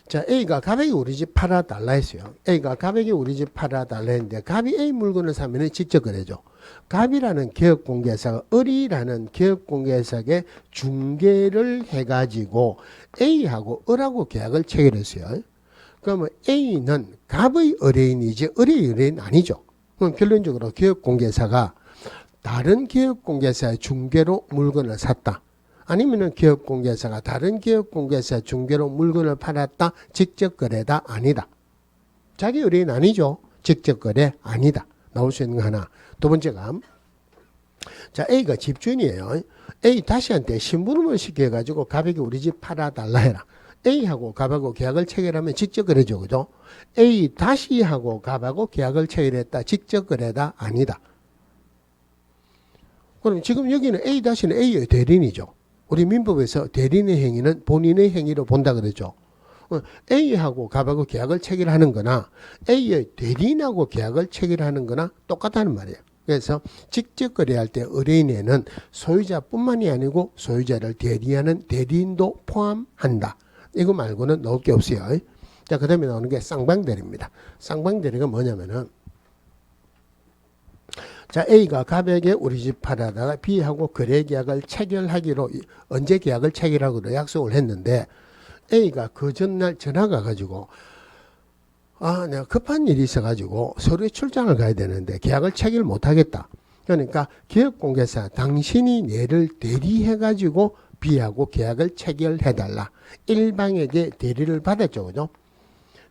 자, A가 갑에게 우리 집 팔아달라 했어요. A가 갑에게 우리 집 팔아달라 했는데 갑이 A 물건을 사면 직접 거래죠. 갑이라는 기업공개사가 을이라는 기업공개사에게 중개를 해가지고 A하고 을하고 계약을 체결했어요. 그러면 A는 갑의 의뢰인이지 을의 의뢰인 아니죠. 그럼 결론적으로 기업공개사가 다른 기업공개사의 중개로 물건을 샀다. 아니면은 기업공개사가 다른 기업공개사 중개로 물건을 팔았다. 직접 거래다. 아니다. 자기 의뢰인 아니죠. 직접 거래 아니다. 나올 수 있는 거 하나. 두 번째가 자, A가 집주인이에요. A 다시한테 심부름을 시켜가지고 갑에게 우리 집 팔아달라 해라. A하고 갑하고 계약을 체결하면 직접 거래죠. 그죠? A 다시하고 갑하고 계약을 체결했다. 직접 거래다. 아니다. 그럼 지금 여기는 A 다시는 A의 대리인이죠. 우리 민법에서 대리인의 행위는 본인의 행위로 본다 그러죠. A하고 갑하고 계약을 체결하는 거나 A의 대리인하고 계약을 체결하는 거나 똑같다는 말이에요. 그래서 직접 거래할 때 의뢰인에는 소유자뿐만이 아니고 소유자를 대리하는 대리인도 포함한다. 이거 말고는 넣을 게 없어요. 자, 그 다음에 나오는 게 쌍방대리입니다. 쌍방대리가 뭐냐면은 자, A가 갑에게 우리 집 팔아다가 B하고 거래 계약을 체결하기로 언제 계약을 체결하기로 약속을 했는데 A가 그 전날 전화가 가지고 내가 급한 일이 있어가지고 서류에 출장을 가야 되는데 계약을 체결 못하겠다. 그러니까 기업공개사 당신이 내를 대리해가지고 B하고 계약을 체결해달라. 일방에게 대리를 받았죠. 그죠?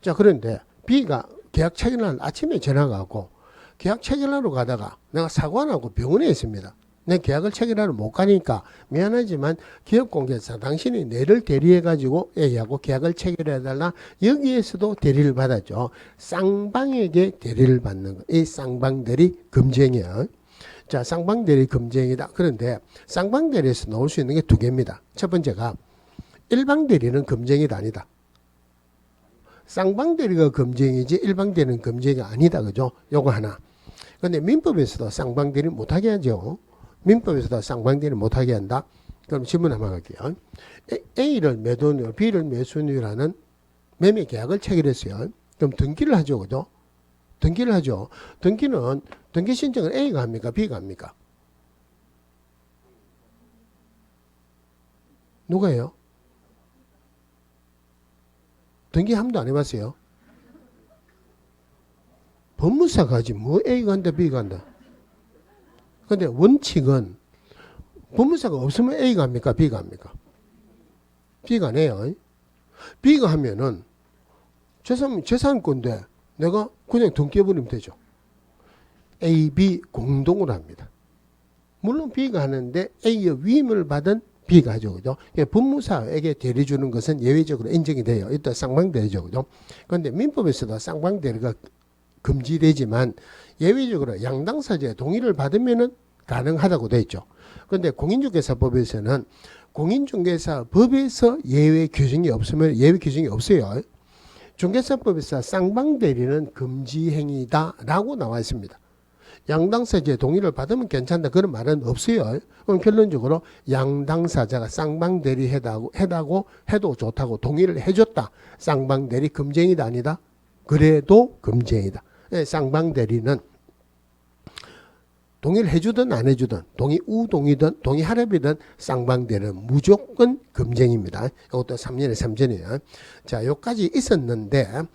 자, 그런데 B가 계약 체결한 아침에 전화가 왔고 계약 체결하러 가다가 내가 사고 안 하고 병원에 있습니다. 내 계약을 체결하러 못 가니까 미안하지만 기업공개사 당신이 내를 대리해가지고 A하고 계약을 체결해달라. 여기에서도 대리를 받았죠. 쌍방에게 대리를 받는 거. 이 쌍방대리 금쟁이야. 자, 쌍방대리 금쟁이다. 그런데 쌍방대리에서 나올 수 있는 게 두 개입니다. 첫 번째가 일방대리는 금쟁이다 아니다. 쌍방대리가 금쟁이지 일방대리는 금쟁이가 아니다. 그죠? 요거 하나. 근데 민법에서도 쌍방대리 못하게 하죠. 민법에서도 쌍방대리 못하게 한다. 그럼 질문 한번 할게요. A를 매도인으로 B를 매수인이라는 매매 계약을 체결했어요. 그럼 등기를 하죠. 그죠? 등기를 하죠. 등기 신청을 A가 합니까? B가 합니까? 누가 해요? 등기 한 번도 안 해봤어요. 법무사가 하지 뭐 A가 한다 B가 한다. 근데 원칙은 법무사가 없으면 A가 합니까 B가 합니까? B가 안 해요. B가 하면은 재산권인데 내가 그냥 등기해버리면 되죠. A, B 공동으로 합니다. 물론 B가 하는데 A의 위임을 받은 B가 하죠. 그죠? 법무사에게 대리 주는 것은 예외적으로 인정이 돼요. 이따 쌍방대리죠. 그죠? 그런데 민법에서도 쌍방대리가 금지되지만 예외적으로 양당사자의 동의를 받으면은 가능하다고 되어 있죠. 그런데 공인중개사법에서는 공인중개사법에서 예외 규정이 없으면 예외 규정이 없어요. 중개사법에서 쌍방대리는 금지행위다라고 나와 있습니다. 양당사자의 동의를 받으면 괜찮다 그런 말은 없어요. 그럼 결론적으로 양당사자가 쌍방대리 해도 좋다고 동의를 해줬다. 쌍방대리 금쟁이다 아니다? 그래도 금쟁이다. 쌍방대리는 동의를 해주든 안 해주든 동의 우동이든 동의 하랍이든 쌍방대리는 무조건 금쟁입니다. 이것도 3년에 3전이에요. 자, 여기까지 있었는데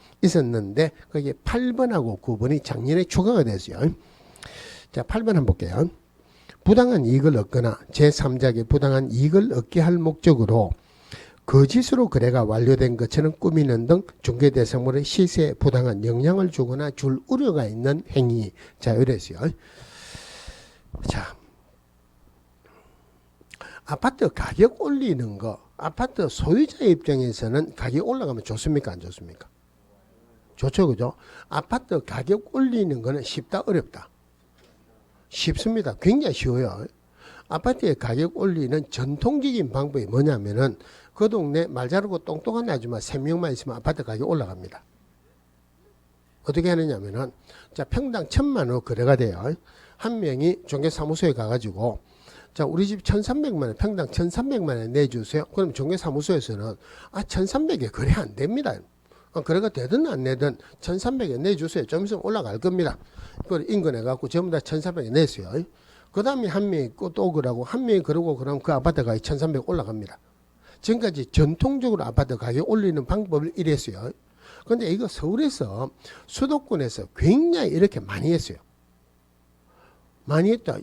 거기에 8번하고 9번이 작년에 추가가 됐어요. 자, 8번 한번 볼게요. 부당한 이익을 얻거나 제3자에게 부당한 이익을 얻게 할 목적으로 거짓으로 거래가 완료된 것처럼 꾸미는 등 중개 대상물의 시세에 부당한 영향을 주거나 줄 우려가 있는 행위. 자, 이랬어요. 자, 아파트 가격 올리는 거, 아파트 소유자 입장에서는 가격 올라가면 좋습니까? 안 좋습니까? 좋죠, 그죠? 아파트 가격 올리는 거는 쉽다, 어렵다? 쉽습니다. 굉장히 쉬워요. 아파트의 가격 올리는 전통적인 방법이 뭐냐면은 그 동네 말 잘하고 똑똑한 아줌마 3명만 있으면 아파트 가격 올라갑니다. 어떻게 하느냐면은, 자, 평당 1,000만 원 거래가 돼요. 한 명이 중개사무소에 가가지고, 자, 우리 집 1,300만 원, 평당 1,300만 원 내주세요. 그럼 중개사무소에서는, 1,300에 거래 안 됩니다. 거래가 되든 안 되든 1,300에 내주세요. 좀 있으면 올라갈 겁니다. 그걸 인근해갖고 전부 다 1,300에 냈어요. 그 다음에 한 명이 또 그러고, 한 명이 그러고 그러면 그 아파트 가격이 1,300 올라갑니다. 지금까지 전통적으로 아파트 가격 올리는 방법을 이랬어요. 그런데 이거 서울에서 수도권에서 굉장히 이렇게 많이 했어요. 많이 했다.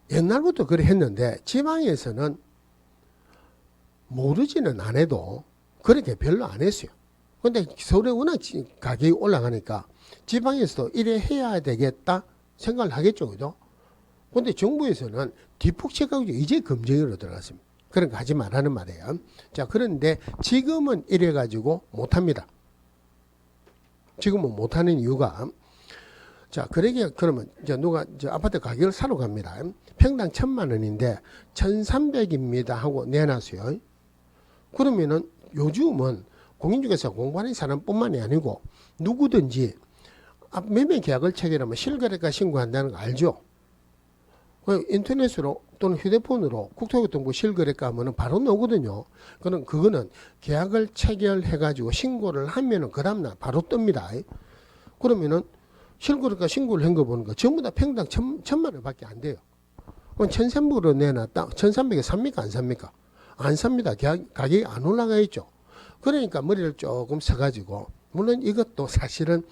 옛날부터 그래 했는데 지방에서는 모르지는 안 해도 그렇게 별로 안 했어요. 근데 서울에 워낙 가격이 올라가니까 지방에서도 이래 해야 되겠다 생각을 하겠죠. 그죠? 근데 정부에서는 뒷북 체크하고 이제 검증으로 들어갔습니다. 그런 거 하지 말라는 말이에요. 자, 그런데 지금은 이래가지고 못합니다. 지금은 못하는 이유가, 자, 그러면 이제 누가 아파트 가격을 사러 갑니다. 평당 1,000만 원인데 1,300입니다 하고 내놨어요. 그러면은 요즘은 공인중개사 공부하는 사람뿐만이 아니고 누구든지 매매 계약을 체결하면 실거래가 신고한다는 거 알죠? 인터넷으로 또는 휴대폰으로 국토교통부 실거래가 하면은 바로 나오거든요. 그거는 계약을 체결해가지고 신고를 하면은 그 다음날 바로 뜹니다. 그러면은 실거래가 신고를 한 거 보는 거 전부 다 평당 1,000만 원밖에 안 돼요. 그럼 1,300으로 내놨다. 1,300에 삽니까? 안 삽니까? 안 삽니다. 가격이 안 올라가 있죠. 그러니까 머리를 조금 써가지고, 물론 이것도 사실은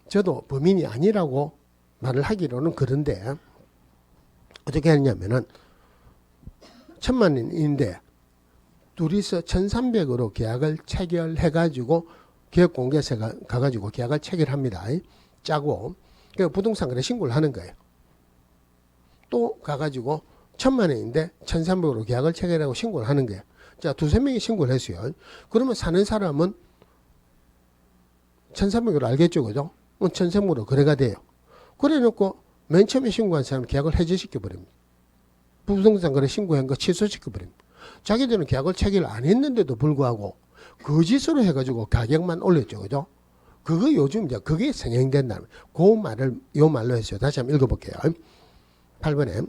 저도 범인이 아니라고 말을 하기로는 그런데, 어떻게 하냐면은 1,000만 원인데 둘이서 1,300으로 계약을 체결해가지고 계약공개사가 가가지고 계약을 체결합니다. 짜고 그 부동산 거래 신고를 하는 거예요. 또 가가지고 1,000만 원인데 1,300으로 계약을 체결하고 신고를 하는 거예요. 자, 두세 명이 신고를 했어요. 그러면 사는 사람은 1,300으로 알겠죠, 그죠? 1,300으로 거래가 돼요. 그래 놓고 맨 처음에 신고한 사람 계약을 해지시켜 버립니다. 부동산 거래 신고한 거 취소시켜 버립니다. 자기들은 계약을 체결 안 했는데도 불구하고 거짓으로 해가지고 가격만 올렸죠, 그죠? 그거 요즘 이제 그게 성행된다는 그 말을 요 말로 했어요. 다시 한번 읽어볼게요. 8번에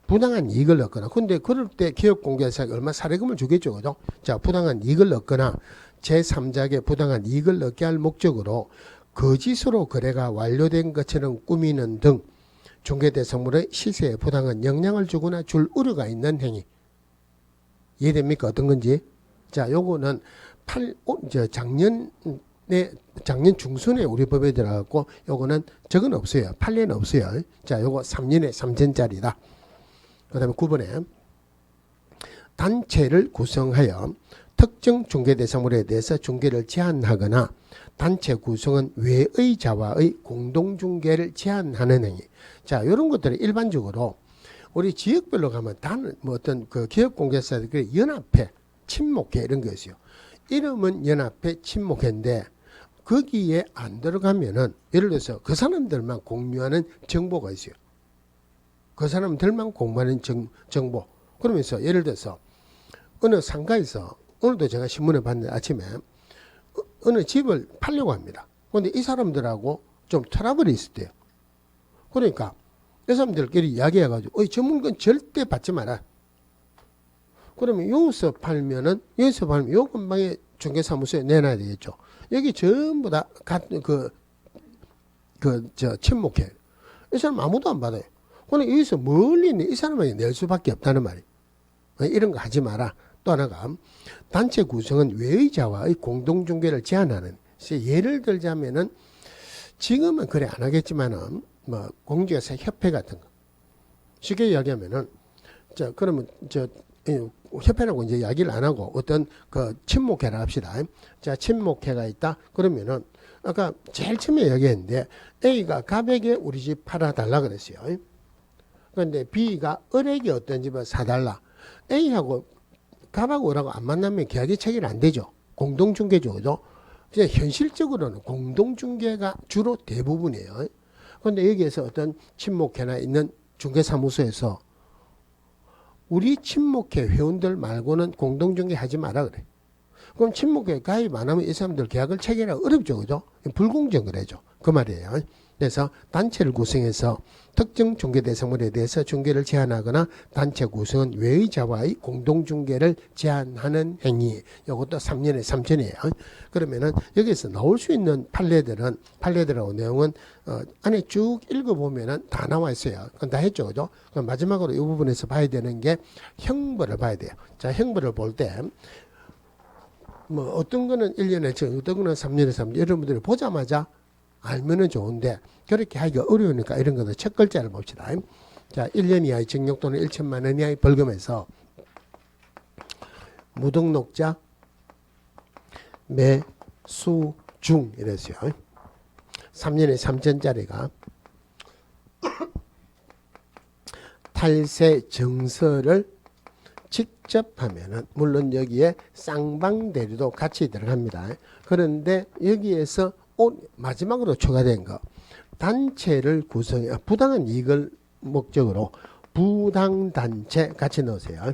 부당한 이익을 얻거나, 근데 그럴 때 기업공개사가 얼마 사례금을 주겠죠, 그죠? 자, 부당한 이익을 얻거나 제3자에게 부당한 이익을 얻게 할 목적으로 거짓으로 거래가 완료된 것처럼 꾸미는 등 중개대상물의 시세에 부당한 영향을 주거나 줄 우려가 있는 행위. 이해됩니까? 어떤 건지? 자, 요거는 작년 중순에 우리 법에 들어갔고, 요거는 적은 없어요. 판례는 없어요. 자, 요거 3년에 3천짜리다. 그 다음에 9번에 단체를 구성하여 특정 중개대상물에 대해서 중개를 제한하거나 단체 구성은 외의 자와의 공동중개를 제한하는 행위. 자, 이런 것들은 일반적으로 우리 지역별로 가면 어떤 그 기업공개사들 연합회, 친목회 이런 거 있어요. 이름은 연합회, 친목회인데 거기에 안 들어가면은 예를 들어서 그 사람들만 공유하는 정보가 있어요. 그 사람들만 공부하는 정보. 그러면서 예를 들어서 어느 상가에서 오늘도 제가 신문에 봤는데 아침에 어느 집을 팔려고 합니다. 그런데 이 사람들하고 좀 트러블이 있었대요. 그러니까 이 사람들끼리 이야기해가지고 저 물건 절대 받지 마라. 그러면 여기서 팔면 요 근방에 중개사무소에 내놔야 되겠죠. 여기 전부 다 친목해. 이 사람 아무도 안 받아요. 그러니까 여기서 멀리 있는 이 사람에게 낼 수밖에 없다는 말이에요. 이런 거 하지 마라. 또 하나가 단체 구성은 외의자와의 공동중개를 제한하는. 예를 들자면은 지금은 그래 안 하겠지만은 뭐 공중개사 협회 같은 거, 쉽게 이야기하면은 자 그러면 협회라고 이제 이야기를 안 하고 어떤 그 친목회라 합시다. 자 친목회가 있다. 그러면은 아까 제일 처음에 이야기했는데 A가 갑에게 우리 집 팔아달라 그랬어요. 그런데 B가 을에게 어떤 집을 사달라. A하고 갑하고 을하고 안 만나면 계약이 체결 안 되죠. 공동중개죠. 그죠? 현실적으로는 공동중개가 주로 대부분이에요. 그런데 여기에서 어떤 친목회나 있는 중개사무소에서 우리 친목회 회원들 말고는 공동중개 하지 마라 그래. 그럼 친목회 가입 안 하면 이 사람들 계약을 체결하기 어렵죠. 그죠? 불공정거래죠. 그 말이에요. 그래서 단체를 구성해서 특정 중개 대상물에 대해서 중개를 제한하거나 단체 구성은 외의자와의 공동중개를 제한하는 행위. 이것도 3년에 3천이에요. 그러면은 여기서 나올 수 있는 판례들하고 내용은 안에 쭉 읽어보면은 다 나와 있어요. 그건 다 했죠. 그죠? 그럼 마지막으로 이 부분에서 봐야 되는 게 형벌을 봐야 돼요. 자, 형벌을 볼 때 뭐 어떤 거는 1년에 어떤 거는 3년에 3년 여러분들이 보자마자 알면은 좋은데 그렇게 하기가 어려우니까 이런 것도 첫 글자를 봅시다. 자, 1년 이하의 징역 또는 1천만 원 이하의 벌금에서 무등록자 매수중 이랬어요. 3년에 3천짜리가 탈세 정서를 직접 하면은 물론 여기에 쌍방대리도 같이 들어갑니다. 그런데 여기에서 마지막으로 추가된 거 단체를 구성해 부당한 이익을 목적으로 부당단체 같이 넣으세요.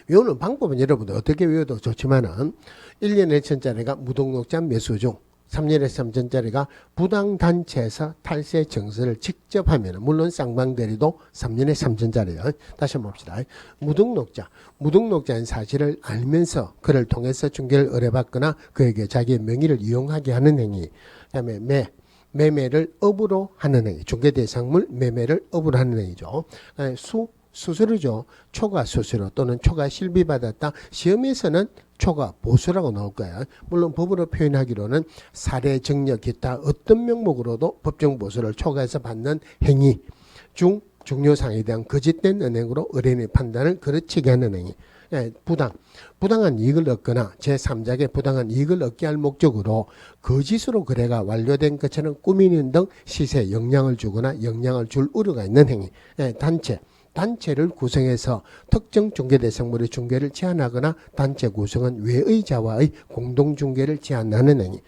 외우는 방법은 여러분들 어떻게 외워도 좋지만은 1년에 1천짜리가 무등록자 매수중 3년에 3천짜리가 부당단체에서 탈세 정서를 직접 하면 물론 쌍방대리도 3년에 3천짜리예요. 다시 한번 봅시다. 무등록자인 사실을 알면서 그를 통해서 중개를 의뢰받거나 그에게 자기의 명의를 이용하게 하는 행위. 그다음에 매매를 업으로 하는 행위. 중개대상물 매매를 업으로 하는 행위죠. 수수료죠. 초과 수수료 또는 초과 실비 받았다. 시험에서는 초과 보수라고 나올 거예요. 물론 법으로 표현하기로는 사례, 정력, 기타 어떤 명목으로도 법정 보수를 초과해서 받는 행위 중 중요사항에 대한 거짓된 은행으로 의뢰인의 판단을 그르치게 하는 행위. 부당한 이익을 얻거나 제3자에게 부당한 이익을 얻게 할 목적으로 거짓으로 거래가 완료된 것처럼 꾸미는 등 시세에 영향을 주거나 영향을 줄 우려가 있는 행위. 단체를 구성해서 특정 중개대상물의 중개를 제한하거나 단체 구성은 외의자와의 공동중개를 제한하는 행위.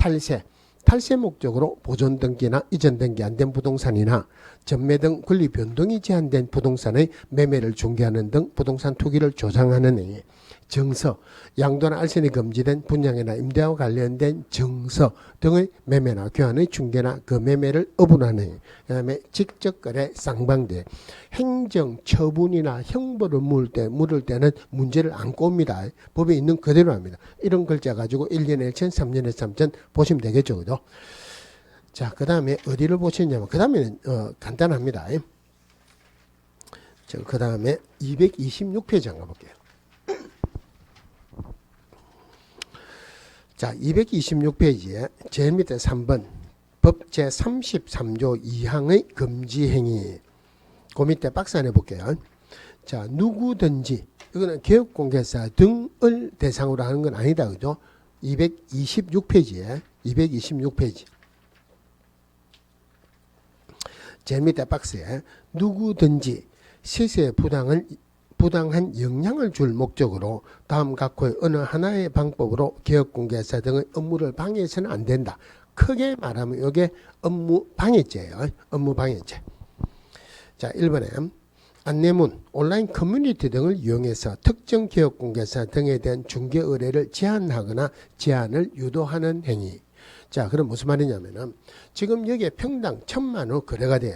탈세 목적으로 보존 등기나 이전 등기 안 된 부동산이나 전매 등 권리 변동이 제한된 부동산의 매매를 중개하는 등 부동산 투기를 조장하는 행위. 정서, 양도나 알선이 금지된 분양이나 임대와 관련된 정서 등의 매매나 교환의 중개나 그 매매를 어분하는 행위. 그 다음에 직접 거래 쌍방대. 행정 처분이나 형벌을 물을 때는 문제를 안고 옵니다. 법에 있는 그대로 합니다. 이런 글자 가지고 1년에 1천, 3년에 3천 보시면 되겠죠. 그죠? 자, 그 다음에 어디를 보시냐면, 그 다음에는 간단합니다. 그 다음에 226페이지 한번 볼게요. 자, 226페이지에 제일 밑에 3번 법 제33조 2항의 금지행위. 그 밑에 박스 안에 볼게요. 자, 누구든지 이거는 개업공개사 등을 대상으로 하는 건 아니다. 그죠? 226페이지에 226페이지 제일 밑에 박스에 누구든지 시세에 부당한 영향을 줄 목적으로 다음 각호의 어느 하나의 방법으로 개업공개사 등의 업무를 방해해서는 안 된다. 크게 말하면 이게 업무방해죄예요. 업무방해죄. 자, 1번에 안내문, 온라인 커뮤니티 등을 이용해서 특정 개업공개사 등에 대한 중개 의뢰를 제한하거나 제한을 유도하는 행위. 자, 그럼 무슨 말이냐면은 지금 여기에 평당 1,000만 원 거래가 돼요.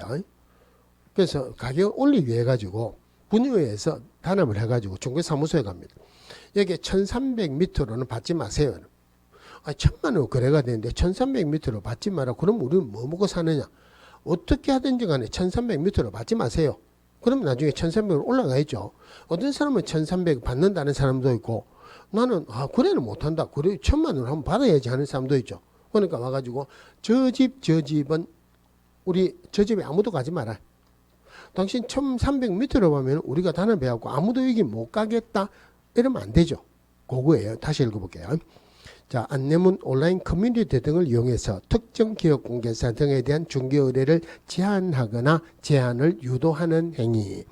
그래서 가격을 올리기 위해 가지고 분유회에서 단합을 해가지고 중개사무소에 갑니다. 여기 1300m로는 받지 마세요. 1,000만 원 거래가 되는데 1300m로 받지 마라. 그럼 우리는 뭐 먹고 사느냐? 어떻게 하든지 간에 1300m로 받지 마세요. 그럼 나중에 1300으로 올라가야죠. 어떤 사람은 1300 받는다는 사람도 있고 나는 그래는 못한다. 그래 1,000만 원 한번 받아야지 하는 사람도 있죠. 그러니까 와가지고 저 집은 우리 저 집에 아무도 가지 마라. 당신 1300m로 가면 우리가 단을 배웠고 아무도 여기 못 가겠다. 이러면 안 되죠. 그거예요. 다시 읽어볼게요. 자, 안내문, 온라인 커뮤니티 등을 이용해서 특정 기업 공개사 등에 대한 중개 의뢰를 제한하거나 제한을 유도하는 행위.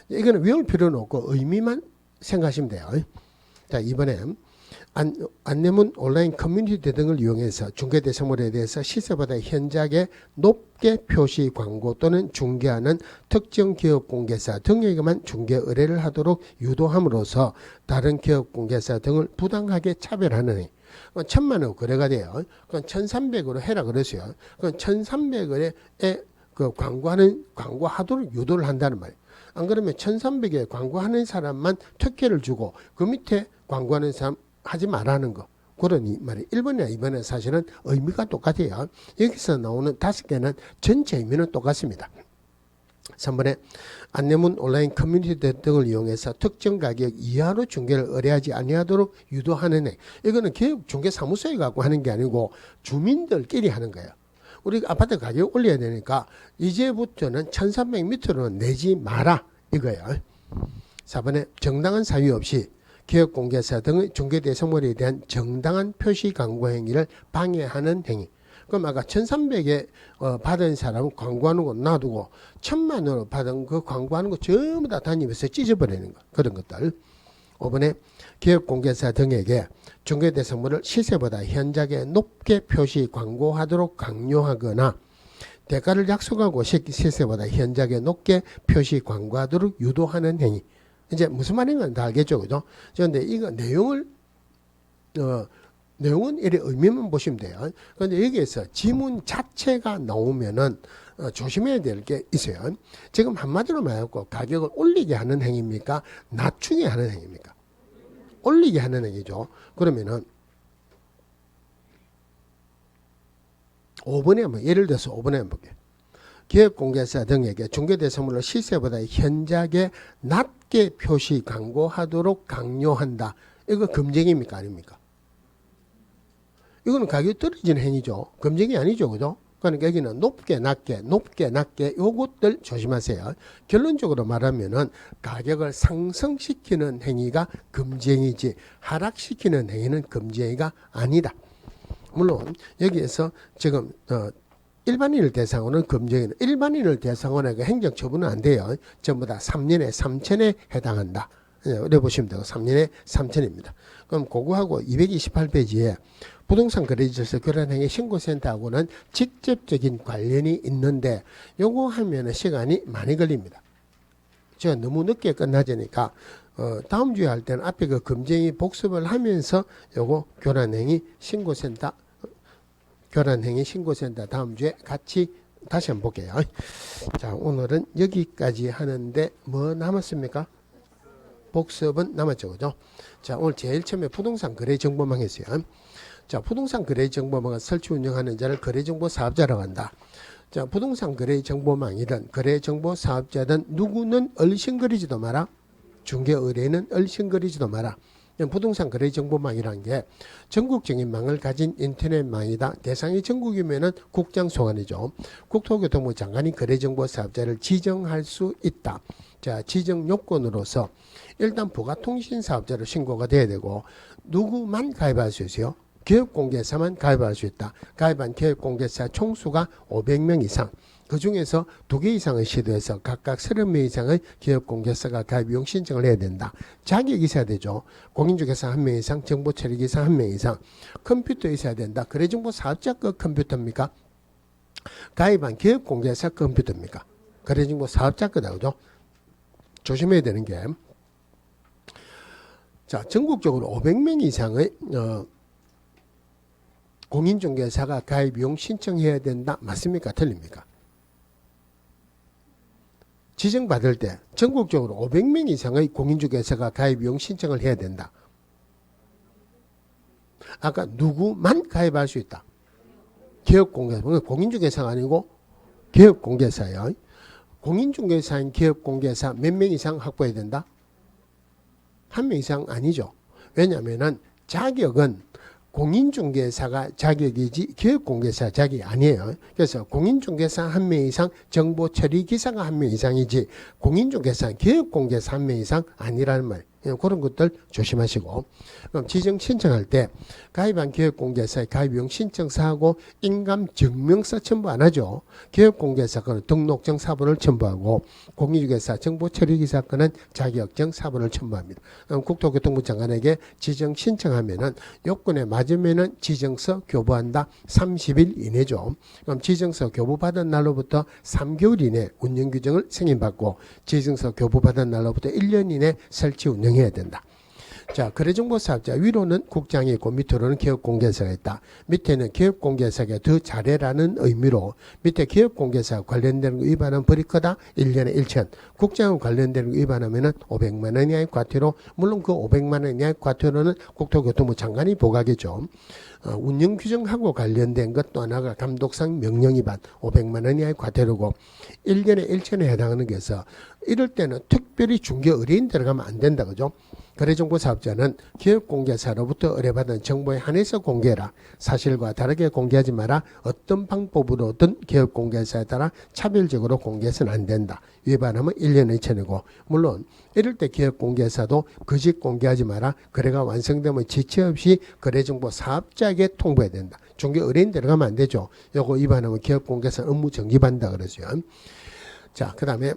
이거는 외울 필요는 없고 의미만 생각하시면 돼요. 자, 이번에 안내문, 온라인 커뮤니티 등을 이용해서 중개 대상물에 대해서 시세보다 현저하게 높게 표시 광고 또는 중개하는 특정 기업 공개사 등에게만 중개 의뢰를 하도록 유도함으로써 다른 기업 공개사 등을 부당하게 차별하는 행. 1000만 원 거래가 돼요. 그건 1300으로 해라 그랬어요. 그건 1300원에 그 광고하도록 유도를 한다는 말이에요. 안 그러면 1300에 광고하는 사람만 특혜를 주고 그 밑에 광고하는 사람 하지 말라는 거. 그러니 말이에요. 1번이나 2번은 사실은 의미가 똑같아요. 여기서 나오는 5개는 전체 의미는 똑같습니다. 3번에 안내문, 온라인 커뮤니티 등을 이용해서 특정 가격 이하로 중개를 의뢰하지 아니하도록 유도하는 행. 이거는 기업 중개사무소에 갖고 하는 게 아니고 주민들끼리 하는 거예요. 우리 아파트 가격 올려야 되니까 이제부터는 1300m로 내지 마라 이거예요. 4번에 정당한 사유 없이 기업 공개사 등의 중개 대상물에 대한 정당한 표시 광고 행위를 방해하는 행위. 그럼 아까 1300에 받은 사람은 광고하는 거 놔두고 1000만 원으로 받은 그 광고하는 거 전부 다 다니면서 찢어버리는 거. 그런 것들. 5번에 기업 공개사 등에게 중개 대상물을 시세보다 현저하게 높게 표시 광고하도록 강요하거나 대가를 약속하고 시세보다 현저하게 높게 표시 광고하도록 유도하는 행위. 이제 무슨 말인가 다 알겠죠, 그죠? 그런데 이거 내용은 이래 의미만 보시면 돼요. 그런데 여기에서 지문 자체가 나오면은 조심해야 될 게 있어요. 지금 한마디로 말하고 가격을 올리게 하는 행위입니까? 낮추게 하는 행위입니까? 올리게 하는 행위죠. 그러면은 5번에 한번 예를 들어서 5번에 한번 볼게요. 기업공개사 등에게 중개대상물로 시세보다 현저하게 낮게 표시 광고하도록 강요한다. 이거 금쟁입니까? 아닙니까? 이거는 가격이 떨어지는 행위죠. 금쟁이 아니죠. 그죠? 그러니까 여기는 높게 낮게 요것들 조심하세요. 결론적으로 말하면은 가격을 상승시키는 행위가 금쟁이지 하락시키는 행위는 금쟁이가 아니다. 물론 여기에서 지금 일반인을 대상으로는 금쟁이는 일반인을 대상으로 행정처분은 안 돼요. 전부 다 3년에 3천에 해당한다. 이래 보시면 되고 3년에 3천입니다. 그럼 그거하고 228페이지에 부동산 거래질서 교란행위 신고센터하고는 직접적인 관련이 있는데 요거 하면은 시간이 많이 걸립니다. 제가 너무 늦게 끝나자니까 다음 주에 할 때는 앞에 그 금쟁이 복습을 하면서 요거 교란행위 신고센터 다음 주에 같이 다시 한번 볼게요. 자, 오늘은 여기까지 하는데 뭐 남았습니까? 복습은 남았죠, 그죠? 자, 오늘 제일 처음에 부동산 거래 정보망 했어요. 자, 부동산 거래 정보망을 설치 운영하는 자를 거래 정보 사업자라고 한다. 자, 부동산 거래 정보망이든 거래 정보 사업자든 누구는 얼씬거리지도 마라. 중개 의뢰는 얼씬거리지도 마라. 부동산 거래 정보망이라는 게 전국적인 망을 가진 인터넷망이다. 대상이 전국이면은 국장 소관이죠. 국토교통부 장관이 거래 정보 사업자를 지정할 수 있다. 자, 지정 요건으로서 일단 부가통신 사업자로 신고가 돼야 되고 누구만 가입할 수 있어요? 기업공개사만 가입할 수 있다. 가입한 기업공개사 총수가 500명 이상. 그 중에서 2개 이상을 시도해서 각각 30명 이상의 기업공개사가 가입 이용 신청을 해야 된다. 자격이 있어야 되죠. 공인중개사 1명 이상, 정보처리기사 1명 이상, 컴퓨터 있어야 된다. 거래정보 사업자 거 컴퓨터입니까? 가입한 기업공개사 컴퓨터입니까? 거래정보 사업자 거다, 그죠? 조심해야 되는 게, 자, 전국적으로 500명 이상의 공인중개사가 가입 이용 신청해야 된다. 맞습니까? 틀립니까? 지정받을 때 전국적으로 500명 이상의 공인중개사가 가입 이용 신청을 해야 된다. 아까 누구만 가입할 수 있다. 기업공개사, 공인중개사가 아니고 기업공개사예요. 공인중개사인 기업공개사 몇 명 이상 확보해야 된다? 1명 이상 아니죠. 왜냐하면 자격은 공인중개사가 자격이지 기업공개사 자격이 아니에요. 그래서 공인중개사 한 명 이상, 정보처리기사가 한 명 이상이지 공인중개사, 기업공개사 한 명 이상 아니라는 말이에요. 그런 것들 조심하시고. 그럼 지정 신청할 때 가입한 기업공개사의 가입비용 신청사하고 인감증명서 첨부 안 하죠. 기업공개사 거는 등록증 사본을 첨부하고 공인중개사 정보처리기사 거는 자격증 사본을 첨부합니다. 그럼 국토교통부 장관에게 지정 신청하면은 요건에 맞으면은 지정서 교부한다. 30일 이내죠. 그럼 지정서 교부받은 날로부터 3개월 이내 운영규정을 승인받고 지정서 교부받은 날로부터 1년 이내 설치 운영해야 된다. 자, 거래정보사업자 위로는 국장이 있고 밑으로는 기업공개사가 있다. 밑에는 기업공개사가 더 잘해라는 의미로 밑에 기업공개사 관련되는 거 위반은 벌이 크다. 1년에 1천. 국장과 관련되는 거 위반하면은 500만 원 이하의 과태료. 물론 그 500만 원 이하의 과태료는 국토교통부 장관이 부과하겠죠. 운영규정하고 관련된 것 또 하나가 감독상 명령 위반 500만 원 이하의 과태료고 1년에 1천에 해당하는 것에서 이럴 때는 특별히 중개 의뢰인 들어가면 안 된다. 그죠? 거래정보사업자는 기업공개사로부터 의뢰받은 정보에 한해서 공개해라. 사실과 다르게 공개하지 마라. 어떤 방법으로든 기업공개사에 따라 차별적으로 공개해서는 안 된다. 위반하면 1년의 처내고 물론 이럴 때 기업공개사도 거짓 공개하지 마라. 거래가 완성되면 지체 없이 거래정보 사업자에게 통보해야 된다. 중개 의뢰인 들어가면 안 되죠. 요거 위반하면 기업공개사 업무 정지받는다 그러죠. 자, 그 다음에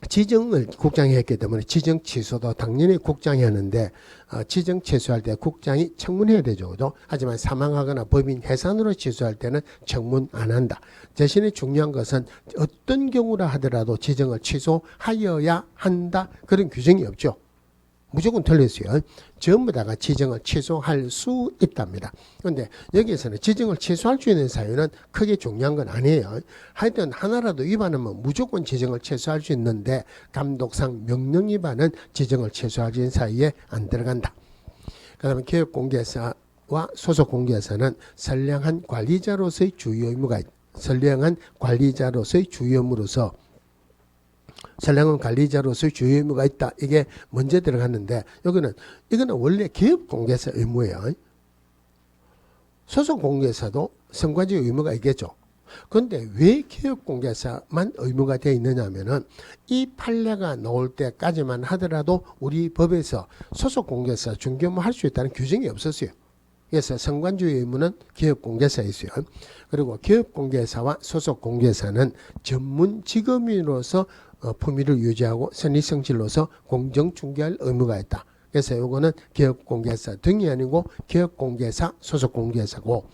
지정을 국장이 했기 때문에 지정 취소도 당연히 국장이 하는데 지정 취소할 때 국장이 청문해야 되죠. 그죠? 하지만 사망하거나 법인 해산으로 취소할 때는 청문 안 한다. 대신에 중요한 것은 어떤 경우라 하더라도 지정을 취소하여야 한다. 그런 규정이 없죠. 무조건 틀렸어요. 전부 다가 지정을 취소할 수 있답니다. 그런데 여기에서는 지정을 취소할 수 있는 사유는 크게 중요한 건 아니에요. 하여튼 하나라도 위반하면 무조건 지정을 취소할 수 있는데 감독상 명령 위반은 지정을 취소할 수 있는 사유에 안 들어간다. 그 다음에 기업공개사와 소속공개사는 선량한 관리자로서의 주요 의무가 있다. 선량한 관리자로서의 주요 의무로서 선량한 관리자로서의 주요 의무가 있다. 이게 먼저 들어갔는데 이거는 원래 기업공개사 의무예요. 소속공개사도 선관위 의무가 있겠죠. 그런데 왜 기업공개사만 의무가 되어 있느냐 하면은 이 판례가 나올 때까지만 하더라도 우리 법에서 소속공개사 중개업무 할 수 있다는 규정이 없었어요. 그래서 선관주의 의무는 기업공개사에 있어요. 그리고 기업공개사와 소속공개사는 전문 직업인으로서 품위를 유지하고 선의성실로서 공정중개할 의무가 있다. 그래서 이거는 기업공개사 등이 아니고 기업공개사, 소속공개사고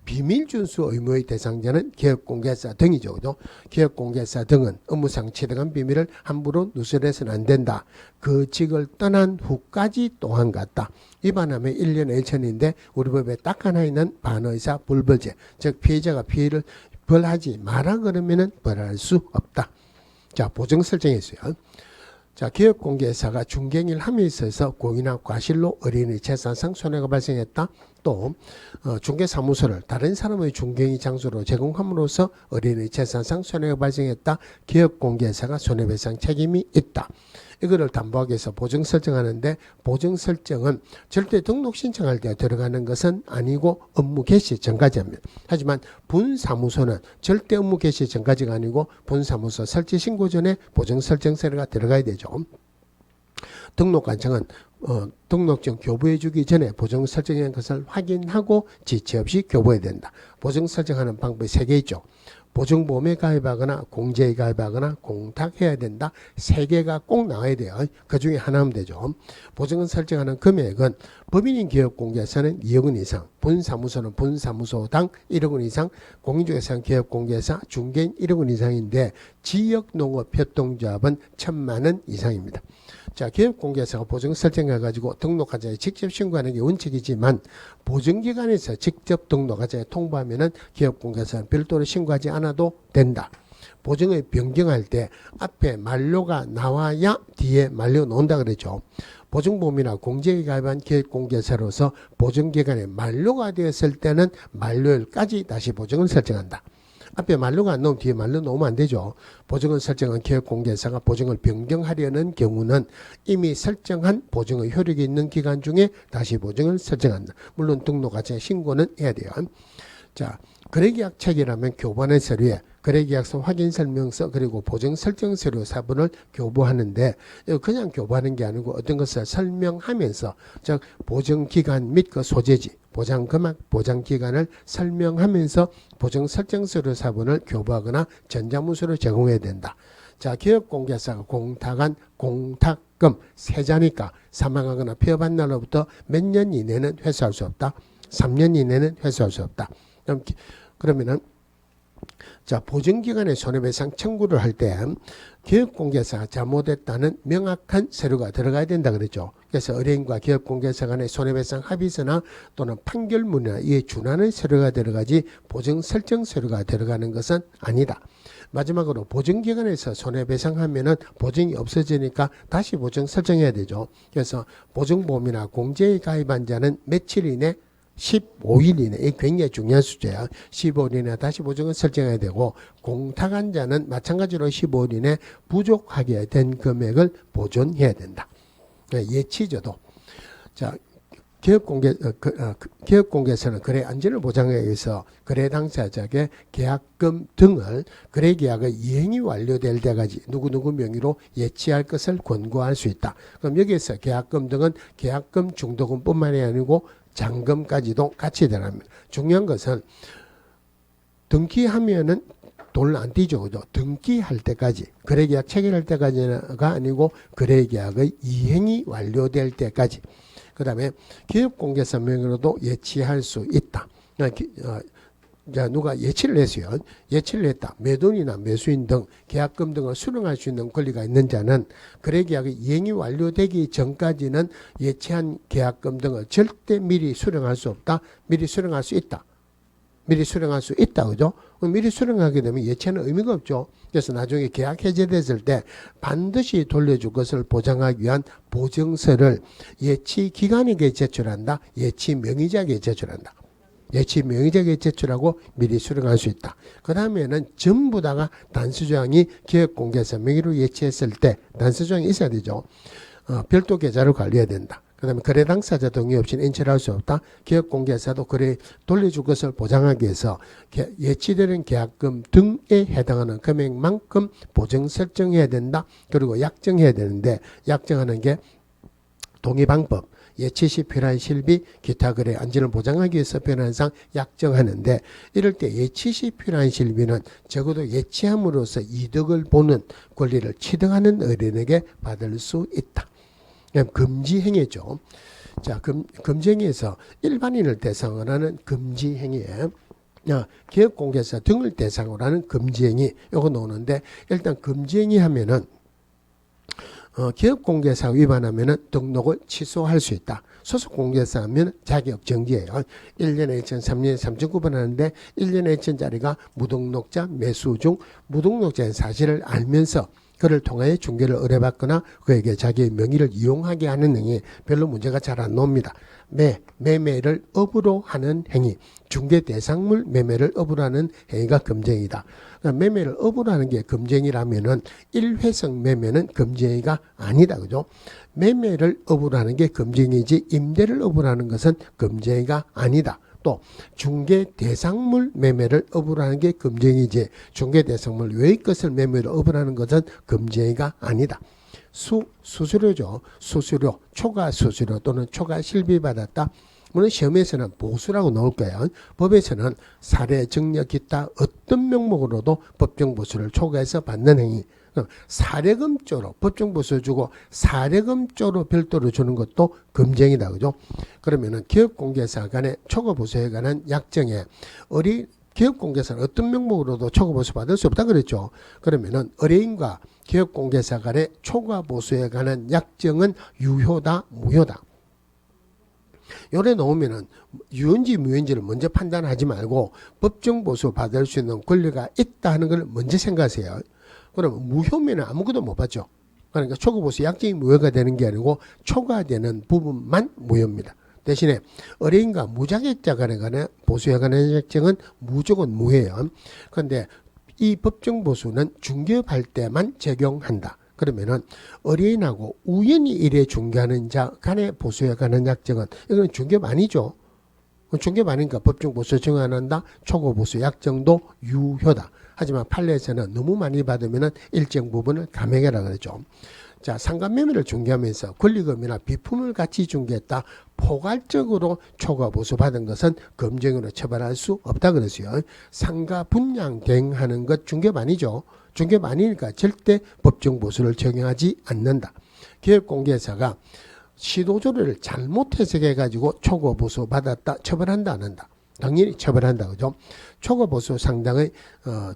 비밀준수 의무의 대상자는 기업공개사 등이죠. 그죠? 기업공개사 등은 업무상 취득한 비밀을 함부로 누설해서는 안 된다. 그 직을 떠난 후까지 또한 같다. 위반하면 1년에 1천인데 우리 법에 딱 하나 있는 반의사 불벌죄. 즉 피해자가 피해를 벌하지 마라 그러면은 벌할 수 없다. 자, 보정 설정이 있어요. 자, 기업공개사가 중개행위를 함에 있어서 고의나 과실로 어린이 재산상 손해가 발생했다. 또 중개사무소를 다른 사람의 중개행위 장소로 제공함으로써 어린이 재산상 손해가 발생했다. 기업공개사가 손해배상 책임이 있다. 이거를 담보하기 위해서 보정 설정하는데 보정 설정은 절대 등록 신청할 때 들어가는 것은 아니고 업무 개시 전까지 합니다. 하지만 분사무소는 절대 업무 개시 전까지가 아니고 분사무소 설치 신고 전에 보정 설정 서류가 들어가야 되죠. 등록관청은 등록증 교부해 주기 전에 보정 설정한 것을 확인하고 지체 없이 교부해야 된다. 보정 설정하는 방법이 3개 있죠. 보증보험에 가입하거나 공제에 가입하거나 공탁해야 된다. 3개가 꼭 나와야 돼요. 그 중에 하나면 되죠. 보증을 설정하는 금액은 법인인 기업공개사는 2억 원 이상, 분사무소는 분사무소당 1억 원 이상, 공인중개사는 기업공개사, 중개인 1억 원 이상인데 지역농업협동조합은 1,000만 원 이상입니다. 자, 기업공개사가 보증 설정해가지고 등록하자에 직접 신고하는 게 원칙이지만 보증기관에서 직접 등록하자에 통보하면은 기업공개사는 별도로 신고하지 않아도 된다. 보증을 변경할 때 앞에 만료가 나와야 뒤에 만료가 나온다 그랬죠. 보증보험이나 공제에 가입한 기업공개사로서 보증기간에 만료가 되었을 때는 만료일까지 다시 보증을 설정한다. 앞에 만료가 안 나오면 뒤에 만료 놓으면 안 되죠. 보증을 설정한 기업공개사가 보증을 변경하려는 경우는 이미 설정한 보증의 효력이 있는 기간 중에 다시 보증을 설정한다. 물론 등록하자 신고는 해야 돼요. 자, 거래계약 체결하면 교부하는 서류에 거래계약서 확인설명서 그리고 보증 설정 서류 사본을 교부하는데 그냥 교부하는 게 아니고 어떤 것을 설명하면서 즉 보증기간 및 그 소재지 보장금액 보장기간을 설명하면서 보증 설정 서류 사본을 교부하거나 전자문서로 제공해야 된다. 자, 기업공개사가 공탁한 공탁금 세자니까 사망하거나 폐업한 날로부터 몇 년 이내는 회수할 수 없다. 3년 이내는 회수할 수 없다. 그러면은 자, 보증기관에 손해배상 청구를 할 때 기업공개사가 잘못했다는 명확한 서류가 들어가야 된다 그랬죠. 그래서 의뢰인과 기업공개사 간의 손해배상 합의서나 또는 판결문이나 이에 준하는 서류가 들어가지 보증 설정 서류가 들어가는 것은 아니다. 마지막으로 보증기관에서 손해배상하면은 보증이 없어지니까 다시 보증 설정해야 되죠. 그래서 보증보험이나 공제에 가입한 자는 며칠 이내 15일 이내, 이 굉장히 중요한 수제야. 15일 이내 다시 보증을 설정해야 되고 공탁한 자는 마찬가지로 15일 이내 부족하게 된 금액을 보존해야 된다. 예치조도. 자, 기업공개서는 거래 안전을 보장하기 위해서 거래 당사자에게 계약금 등을 거래계약의 이행이 완료될 때까지 누구누구 명의로 예치할 것을 권고할 수 있다. 그럼 여기에서 계약금 등은 계약금 중도금뿐만이 아니고 잔금까지도 같이 들어갑니다. 중요한 것은 등기하면은 돈을 안 띄죠. 그죠? 등기할 때까지 거래계약 체결할 때까지가 아니고 거래계약의 이행이 완료될 때까지. 그 다음에 기업공개사 명의로도 예치할 수 있다. 자, 누가 예치를 했어요. 예치를 했다. 매도인이나 매수인 등 계약금 등을 수령할 수 있는 권리가 있는 자는 거래계약의 이행이 완료되기 전까지는 예치한 계약금 등을 절대 미리 수령할 수 없다. 미리 수령할 수 있다. 미리 수령할 수 있다. 그죠? 미리 수령하게 되면 예치는 의미가 없죠. 그래서 나중에 계약 해제됐을 때 반드시 돌려줄 것을 보장하기 위한 보증서를 예치 기관에게 제출한다. 예치 명의자에게 제출한다. 예치 명의자에게 제출하고 미리 수령할 수 있다. 그 다음에는 전부 다가 단수조항이 기업공개사 명의로 예치했을 때 단수조항이 있어야 되죠. 별도 계좌를 관리해야 된다. 그 다음에 거래 당사자 동의 없이는 인출할 수 없다. 기업공개사도 거래 돌려줄 것을 보장하기 위해서 예치되는 계약금 등에 해당하는 금액만큼 보증 설정해야 된다. 그리고 약정해야 되는데 약정하는 게 동의 방법. 예치 시 필요한 실비, 기타 거래 안전을 보장하기 위해서 필요한 상 약정하는데 이럴 때 예치 시 필요한 실비는 적어도 예치함으로써 이득을 보는 권리를 취득하는 의뢰인에게 받을 수 있다. 금지행위죠. 자, 금지행위에서 일반인을 대상으로 하는 금지행위에 기업공개사 등을 대상으로 하는 금지행위 요거 나오는데 일단 금지행위 하면은 기업공개사 위반하면은 등록을 취소할 수 있다. 소속공개사 하면 자격 정지예요. 1년에 2,000, 3년에 3,900원 하는데 1년에 2,000짜리가 무등록자 매수 중 무등록자의 사실을 알면서 그를 통하여 중개를 의뢰받거나 그에게 자기의 명의를 이용하게 하는 행위 별로 문제가 잘 안 나옵니다. 매매를 업으로 하는 행위, 중개 대상물 매매를 업으로 하는 행위가 금지행위다. 그러니까 매매를 업으로 하는 게 금지행위라면은 일회성 매매는 금지행위가 아니다. 그죠? 매매를 업으로 하는 게 금지행위지 임대를 업으로 하는 것은 금지행위가 아니다. 또 중개 대상물 매매를 업으로 하는 게 금지행위지 중개 대상물 외의 것을 매매로 업으로 하는 것은 금지행위가 아니다. 수수료죠. 수수료, 초과 수수료 또는 초과 실비 받았다. 물론 시험에서는 보수라고 나올 거예요. 법에서는 사례, 증여, 기타 어떤 명목으로도 법정 보수를 초과해서 받는 행위. 사례금조로 법정 보수 주고 사례금조로 별도로 주는 것도 금지행위다. 그죠? 그러면은 기업공개사 간의 초과 보수에 관한 약정에 기업공개사는 어떤 명목으로도 초과 보수 받을 수 없다 그랬죠. 그러면은 의뢰인과 기업공개사 간의 초과 보수에 관한 약정은 유효다, 무효다. 요래 놓으면은 유효인지 무효인지를 먼저 판단하지 말고 법정 보수 받을 수 있는 권리가 있다 하는 걸 먼저 생각하세요. 그럼 무효면 아무것도 못 받죠. 그러니까 초과보수 약정이 무효가 되는 게 아니고 초과되는 부분만 무효입니다. 대신에 의뢰인과 무자격자 간에 관한 보수에 관한 약정은 무조건 무해요. 그런데 이 법정 보수는 중개업할 때만 적용한다. 그러면은 의뢰인하고 우연히 일에 중개하는 자 간의 보수에 관한 약정은 이건 중개업 아니죠. 중개업 아니니까 법정 보수 적용 안 한다. 초과 보수 약정도 유효다. 하지만 판례에서는 너무 많이 받으면은 일정 부분을 감액해라 그러죠. 자, 상간매매를 중개하면서 권리금이나 비품을 같이 중개했다. 포괄적으로 초과 보수 받은 것은 금정으로 처벌할 수 없다 그랬어요. 상가 분양 대행하는 것 중개업 아니죠. 중개업 아니니까 절대 법정 보수를 적용하지 않는다. 기업공개사가 시도조례를 잘못 해석해 가지고 초과 보수 받았다. 처벌한다 안 한다. 당연히 처벌한다 그죠. 초과 보수 상당의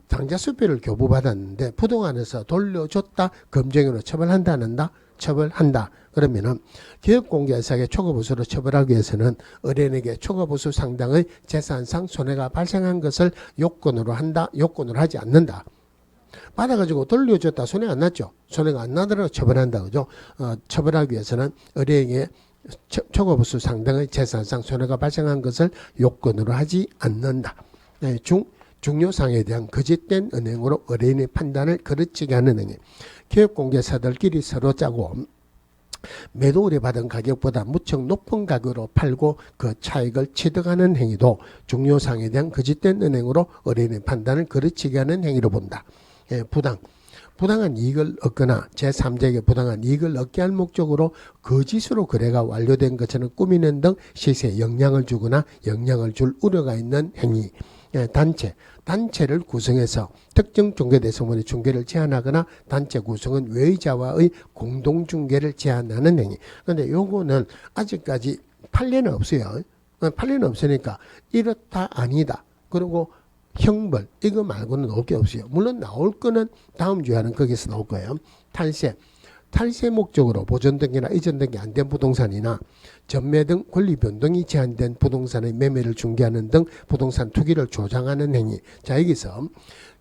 당좌수배를 교부받았는데 부동산에서 돌려줬다. 금정으로 처벌한다 안 한다. 처벌한다. 그러면은 기업공개사에게 초과 보수로 처벌하기 위해서는 의뢰인에게 초과 보수 상당의 재산상 손해가 발생한 것을 요건으로 한다. 요건으로 하지 않는다. 받아가지고 돌려줬다. 손해 안 났죠. 손해가 안 나더라도 처벌한다 그죠. 처벌하기 위해서는 의뢰인에게 초과보수 상당의 재산상 손해가 발생한 것을 요건으로 하지 않는다. 중요사항에 대한 거짓된 은행으로 의뢰인의 판단을 거르치게 하는 행위. 기업공개사들끼리 서로 짜고 매도 의뢰 받은 가격보다 무척 높은 가격으로 팔고 그 차익을 취득하는 행위도 중요사항에 대한 거짓된 은행으로 의뢰인의 판단을 거르치게 하는 행위로 본다. 부당한 이익을 얻거나 제3자에게 부당한 이익을 얻게 할 목적으로 거짓으로 거래가 완료된 것처럼 꾸미는 등 시세에 영향을 주거나 영향을 줄 우려가 있는 행위. 단체를 구성해서 특정 중개대상물의 중개를 제한하거나 단체 구성은 외의자와의 공동중개를 제한하는 행위. 그런데 요거는 아직까지 판례는 없어요. 판례는 없으니까 이렇다 아니다. 그리고 형벌 이거 말고는 나올 게 없어요. 물론 나올 거는 다음 주에 하는 거기서 나올 거예요. 탈세 목적으로 보존 등기나 이전 등기 안 된 부동산이나 전매 등 권리 변동이 제한된 부동산의 매매를 중개하는 등 부동산 투기를 조장하는 행위. 자, 여기서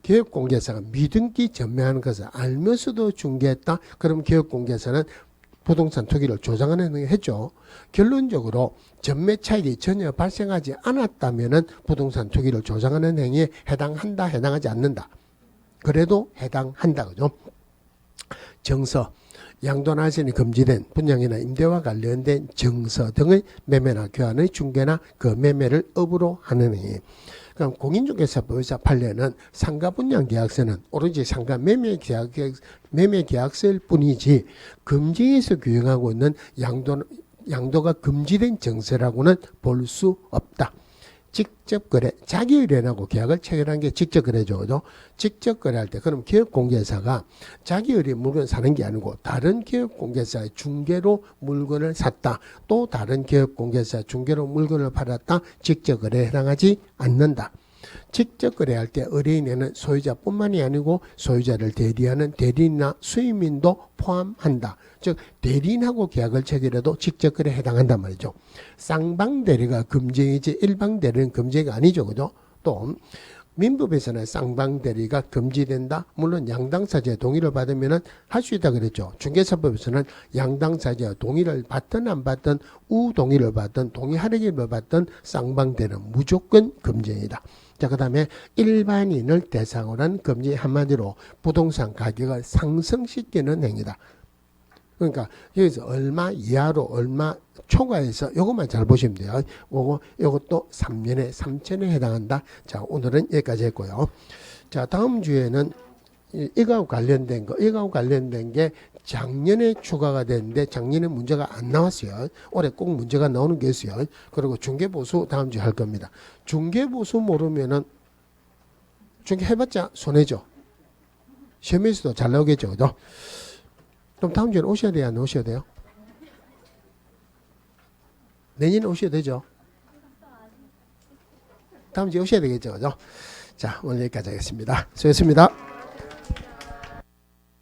기업공개사가 미등기 전매하는 것을 알면서도 중개했다. 그럼 기업공개사는 부동산 투기를 조장하는 행위를 했죠. 결론적으로 전매 차익이 전혀 발생하지 않았다면은 부동산 투기를 조장하는 행위에 해당한다, 해당하지 않는다. 그래도 해당한다, 그죠? 정서, 양도나신이 금지된 분양이나 임대와 관련된 정서 등의 매매나 교환의 중개나 그 매매를 업으로 하는 행위. 그럼 공인중개사법에서 판례는 상가 분양 계약서는 오로지 상가 매매 계약서일 뿐이지 금지에서 규정하고 있는 양도가 금지된 정서라고는 볼 수 없다. 직접 거래, 자기 의뢰인하고 계약을 체결한 게 직접 거래죠. 그죠? 직접 거래할 때 그럼 기업공개사가 자기 의뢰인 물건을 사는 게 아니고 다른 기업공개사의 중개로 물건을 샀다. 또 다른 기업공개사 중개로 물건을 팔았다. 직접 거래에 해당하지 않는다. 직접 거래할 때 의뢰인에는 소유자뿐만이 아니고 소유자를 대리하는 대리인이나 수임인도 포함한다. 즉 대리인하고 계약을 체결해도 직접 거래에 해당한단 말이죠. 쌍방대리가 금지이지 일방대리는 금지가 아니죠. 그죠? 또 민법에서는 쌍방대리가 금지된다. 물론 양당사자의 동의를 받으면 할 수 있다 그랬죠. 중개사법에서는 양당사자의 동의를 받든 안 받든 우동의를 받든 동의하려기를 받든 쌍방대리는 무조건 금지이다. 자, 그 다음에 일반인을 대상으로 한 금지 한마디로 부동산 가격을 상승시키는 행위다. 그러니까 여기서 얼마 이하로 얼마 초과해서 요것만 잘 보시면 돼요. 요것도 3년에 3천에 해당한다. 자, 오늘은 여기까지 했고요. 자, 다음 주에는 이거하고 관련된 게 작년에 추가가 됐는데 작년에 문제가 안 나왔어요. 올해 꼭 문제가 나오는 게 있어요. 그리고 중개보수 다음 주에 할 겁니다. 중개보수 모르면은 중개해봤자 손해죠. 시험에서도 잘 나오겠죠. 그죠? 그럼 다음 주에 오셔야 돼요? 안 오셔야 돼요? 내년에 오셔야 되죠? 다음 주에 오셔야 되겠죠? 그죠? 자, 오늘 여기까지 하겠습니다. 수고했습니다.